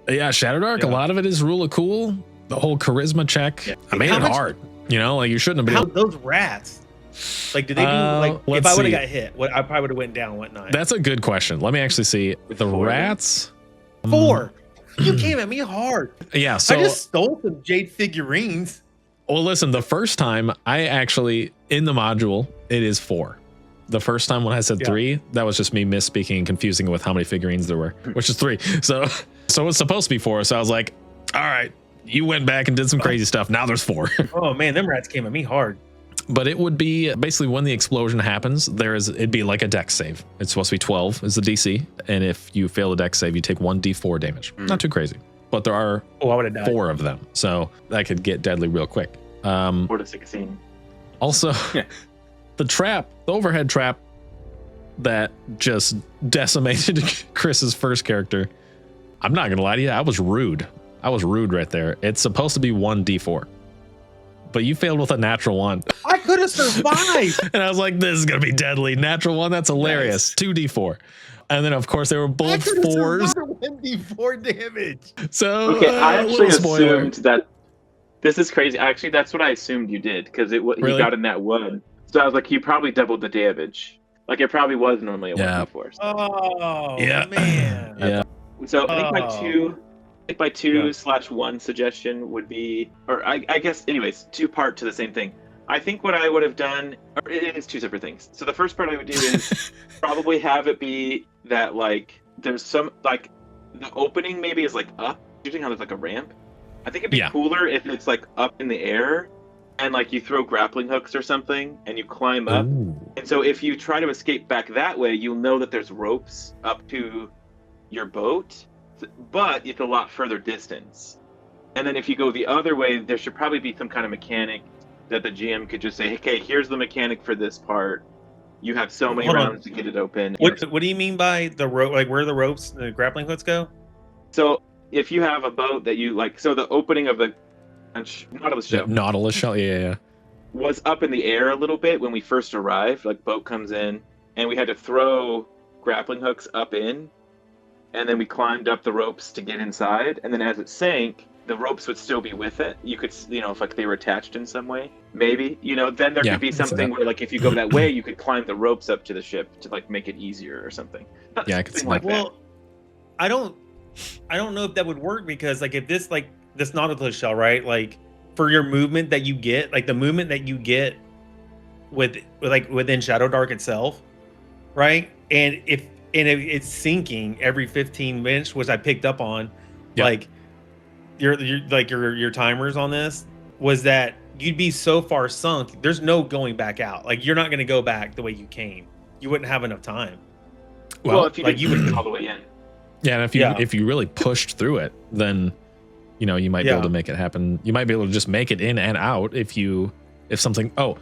Yeah, Shadowdark. Yeah. A lot of it is rule of cool. The whole charisma check. Yeah. I made it hard. You know, like you shouldn't have been. Those rats. Like, did they do like? If I would have got hit, I probably would have went down, whatnot. That's a good question. Let me actually see. The rats. 4. You came at me hard. Yeah, so I just stole some jade figurines. well, listen. The first time I actually in the module, it is 4. The first time when I said 3, that was just me misspeaking and confusing it with how many figurines there were, which is 3. So it's supposed to be 4. So I was like, all right, you went back and did some crazy stuff. Now there's 4. Oh man, them rats came at me hard. But it would be basically when the explosion happens, it'd be like a dex save. It's supposed to be 12 is the DC. And if you fail a dex save, you take 1d4 damage. Not too crazy, but there are I would have died. 4 of them. So that could get deadly real quick. 4 to 16. Also, the overhead trap that just decimated Chris's first character. I'm not going to lie to you. I was rude. Right there. It's supposed to be 1d4. But you failed with a natural 1. I could have survived. And I was like, this is going to be deadly. Natural 1, that's hilarious. Nice. 2d4. And then, of course, they were both 4s. 1d4 damage. So, okay, I actually assumed that this is crazy. Actually, that's what I assumed you did because he got in that wood. So I was like, you probably doubled the damage. Like, it probably was normally a 1d4. Oh, yeah. Man. Yeah. So I think my 2/1 suggestion would be, or I guess, anyways, 2-part to the same thing. I think what I would have done, or it is 2 separate things. So the first part I would do is probably have it be that, like, there's some, like, the opening maybe is, like, up, using how there's, like, a ramp. I think it'd be cooler if it's, like, up in the air, and, like, you throw grappling hooks or something, and you climb up. Ooh. And so if you try to escape back that way, you'll know that there's ropes up to your boat, but it's a lot further distance. And then if you go the other way, there should probably be some kind of mechanic that the GM could just say, okay, here's the mechanic for this part. You have so many rounds to get it open. What do you mean by the rope? Like where the ropes, the grappling hooks go? So if you have a boat that you like, so the opening of the Nautilus shell. Nautilus shell, yeah. Was up in the air a little bit when we first arrived. Like boat comes in, and we had to throw grappling hooks up in. And then we climbed up the ropes to get inside. And then as it sank, the ropes would still be with it. You could, if like they were attached in some way, maybe, then there could be something where like if you go that way, you could climb the ropes up to the ship to like make it easier or something. Yeah, I could see like that. Well, I don't know if that would work because like if this Nautilus shell, right? Like for your movement that you get, like the movement that you get within Shadowdark itself, right? And if it's sinking every 15 minutes, which I picked up on, like your timers on this was that you'd be so far sunk, there's no going back out. Like you're not going to go back the way you came. You wouldn't have enough time. Well, if you would all the way in. Yeah, and if you really pushed through it, then you might be able to make it happen. You might be able to just make it in and out if something. Oh,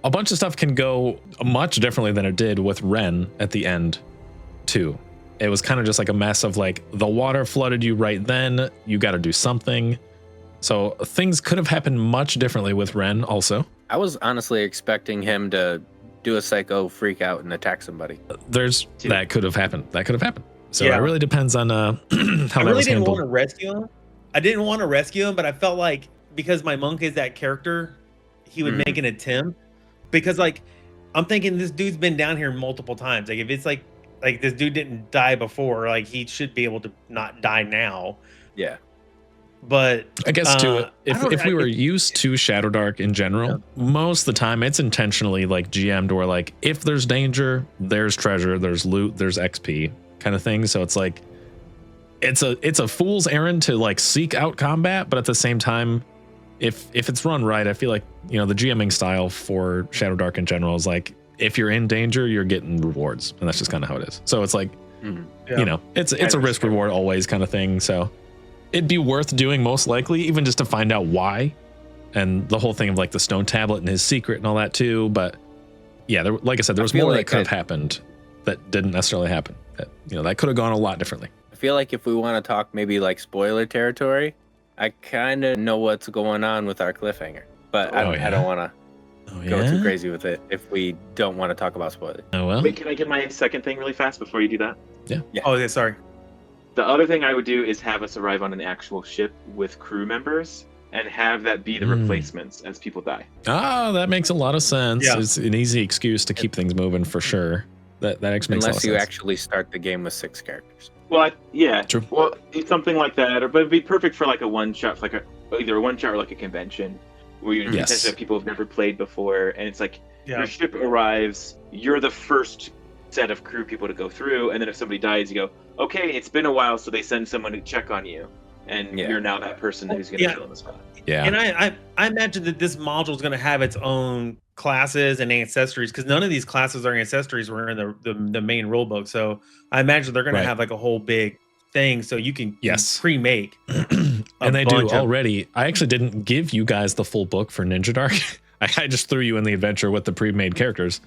a bunch of stuff can go much differently than it did with Ren at the end. Too. It was kind of just like a mess of like the water flooded you right then. You got to do something. So things could have happened much differently with Ren also. I was honestly expecting him to do a psycho freak out and attack somebody. That could have happened. So it really depends on how that was handled. I really didn't want to rescue him. I didn't want to rescue him, but I felt like because my monk is that character, he would make an attempt. Because like I'm thinking this dude's been down here multiple times. Like if it's like this dude didn't die before, like he should be able to not die now. Yeah. But I guess too, if we were used to Shadowdark in general, most of the time it's intentionally like GM'd where like if there's danger, there's treasure, there's loot, there's XP kind of thing. So it's like it's a fool's errand to like seek out combat, but at the same time, if it's run right, I feel like, you know, the GMing style for Shadowdark in general is like, if you're in danger, you're getting rewards, and that's just kind of how it is. So it's like, you know, it's a risk reward always kind of thing. So it'd be worth doing most likely, even just to find out why, and the whole thing of like the stone tablet and his secret and all that too. But yeah, like I said, there was more that could have happened that didn't necessarily happen. That, you know, that could have gone a lot differently. I feel like if we want to talk maybe like spoiler territory, I kind of know what's going on with our cliffhanger, but I don't want to go too crazy with it if we don't want to talk about spoilers. Oh well. Wait, can I get my second thing really fast before you do that? Yeah. Oh, yeah, sorry. The other thing I would do is have us arrive on an actual ship with crew members and have that be the replacements as people die. Ah, that makes a lot of sense. Yeah. It's an easy excuse to keep things moving for sure. That actually makes a lot of Unless you sense. actually start the game with 6 characters. Well, yeah. True. Well, it's something like that, but it'd be perfect for like a one shot, like either a one shot or like a convention where you potentially have people who've never played before, and it's like your ship arrives, you're the first set of crew people to go through, and then if somebody dies, you go, okay, it's been a while, so they send someone to check on you, and you're now that person who's going to kill on the spot. Yeah. And I imagine that this module is going to have its own classes and ancestries, because none of these classes or ancestries were in the main rulebook. So I imagine they're going to have like a whole big thing, so you can pre-make. And they do already. I actually didn't give you guys the full book for Ninjadark. I just threw you in the adventure with the pre-made characters.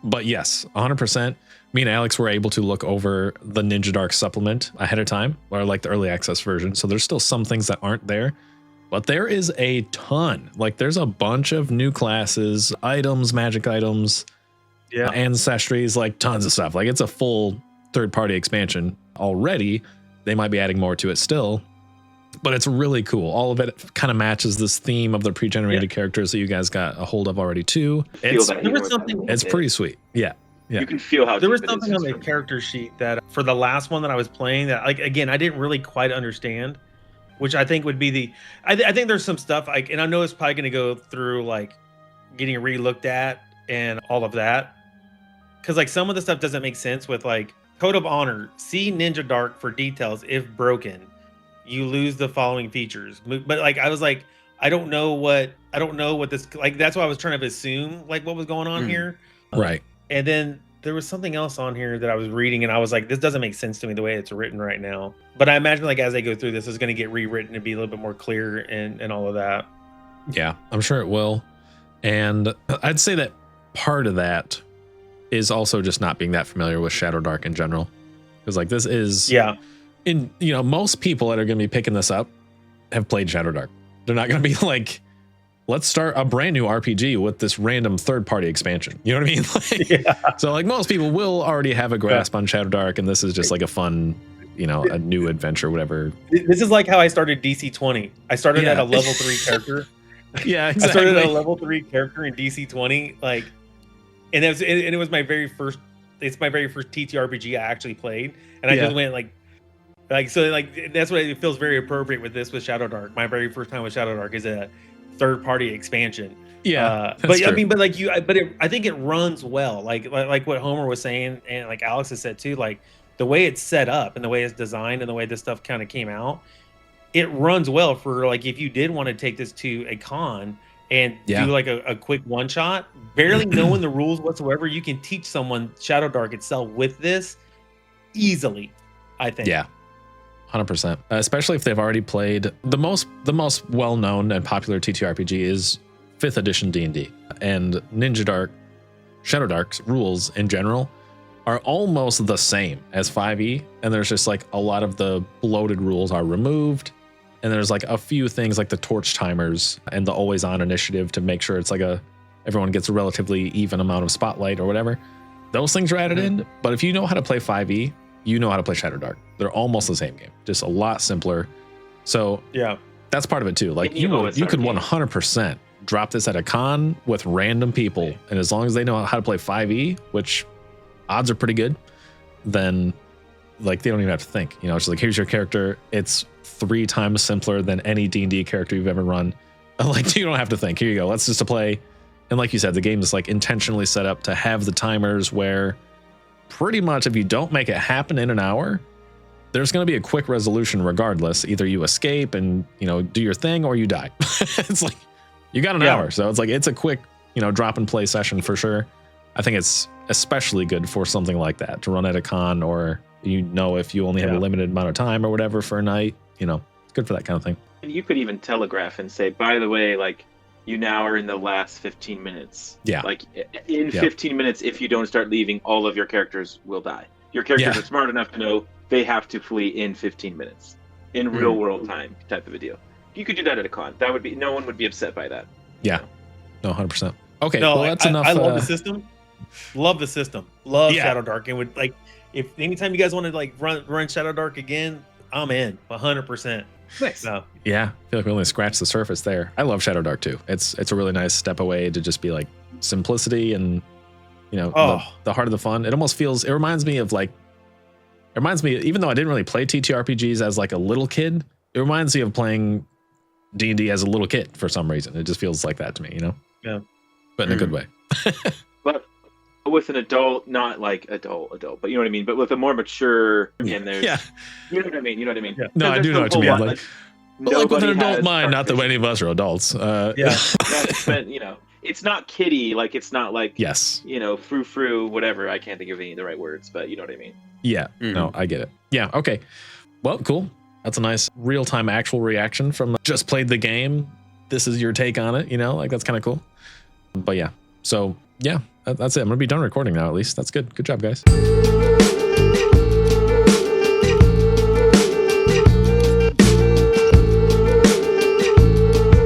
But yes, 100%. Me and Alex were able to look over the Ninjadark supplement ahead of time, or like the early access version. So there's still some things that aren't there, but there is a ton. Like there's a bunch of new classes, items, magic items, ancestries, like tons of stuff. Like it's a full third-party expansion already. They might be adding more to it still, but it's really cool. All of it kind of matches this theme of the pre-generated characters that you guys got a hold of already too. It's pretty sweet. Yeah. You can feel how there was something on the character sheet that for the last one that I was playing that, like, again, I didn't really quite understand, which I think would be I think there's some stuff like, and I know it's probably going to go through like getting re-looked at and all of that, because like some of the stuff doesn't make sense with like Code of Honor. See Ninjadark for details. If broken, you lose the following features. But like I was like, I don't know what this, like, that's why I was trying to assume like what was going on here. Right. And then there was something else on here that I was reading, and I was like, this doesn't make sense to me the way it's written right now. But I imagine like as they go through this, it's going to get rewritten to be a little bit more clear and all of that. Yeah, I'm sure it will. And I'd say that part of that is also just not being that familiar with Shadowdark in general. Because like this is most people that are going to be picking this up have played Shadowdark. They're not going to be like, let's start a brand new RPG with this random third-party expansion. You know what I mean? Like, so like most people will already have a grasp on Shadowdark, and this is just like a fun, a new adventure, whatever. This is like how I started DC-20. I started at a level 3 character. Yeah, exactly. I started at a level 3 character in DC-20, like, and it was my very first. It's my very first TTRPG I actually played, and I just went like so like that's what it feels very appropriate with this with Shadowdark. My very first time with Shadowdark is a third-party expansion. Yeah, but true. I mean, I think it runs well. Like what Homer was saying, and like Alex has said too. Like the way it's set up and the way it's designed and the way this stuff kind of came out, it runs well for like if you did want to take this to a con and do like a quick one shot, barely knowing the rules whatsoever, you can teach someone Shadowdark itself with this easily, I think. Yeah. 100%. Especially if they've already played the most well-known and popular TTRPG is 5th edition D&D, and Shadowdark's rules in general are almost the same as 5e, and there's just like a lot of the bloated rules are removed, and there's like a few things like the torch timers and the always on initiative to make sure it's like everyone gets a relatively even amount of spotlight or whatever. Those things are added in, but if you know how to play 5e, you know how to play Shadowdark. They're almost the same game, just a lot simpler. So that's part of it too. Like you could 100% drop this at a con with random people, and as long as they know how to play 5e, which odds are pretty good, then like they don't even have to think. It's just like, here's your character. It's 3 times simpler than any D&D character you've ever run. Like you don't have to think. Here you go. Let's just play. And like you said, the game is like intentionally set up to have the timers where pretty much if you don't make it happen in an hour, there's going to be a quick resolution regardless. Either you escape and, you know, do your thing, or you die. It's like, you got an hour. So it's like, it's a quick, you know, drop and play session for sure. I think it's especially good for something like that, to run at a con, or, you know, if you only have a limited amount of time or whatever for a night, you know, it's good for that kind of thing. And you could even telegraph and say, by the way, like, you now are in the last 15 minutes. Yeah. Like, in 15 minutes, if you don't start leaving, all of your characters will die. Your characters are smart enough to know they have to flee in 15 minutes. In real world time type of a deal. You could do that at a con. That would be, no one would be upset by that. Yeah. No, 100%. Okay, No, well, that's enough. I love the system. Love the system. Love Shadowdark. And would, like, if anytime you guys want to like run Shadowdark again, I'm in 100%. Nice. No. Yeah, I feel like we only scratched the surface there. I love Shadowdark too. It's a really nice step away to just be like simplicity and, you know, the heart of the fun. It almost feels, it reminds me, even though I didn't really play TTRPGs as like a little kid, it reminds me of playing D&D as a little kid for some reason. It just feels like that to me, you know? Yeah. But in a good way. But with an adult, not like adult, but you know what I mean? But with a more mature, and there's, you know what I mean? You know what I mean? Yeah. No, I do know what you mean. Like, but like with an adult mind, not that any of us are adults. But, you know, it's not kiddie, like it's not like, you know, frou, whatever. I can't think of any of the right words, but you know what I mean? Yeah, no, I get it. Yeah, okay. Well, cool. That's a nice real-time actual reaction from just played the game. This is your take on it, you know, like that's kind of cool. But yeah, so yeah, that's it. I'm gonna be done recording now, at least. That's good. Good job, guys.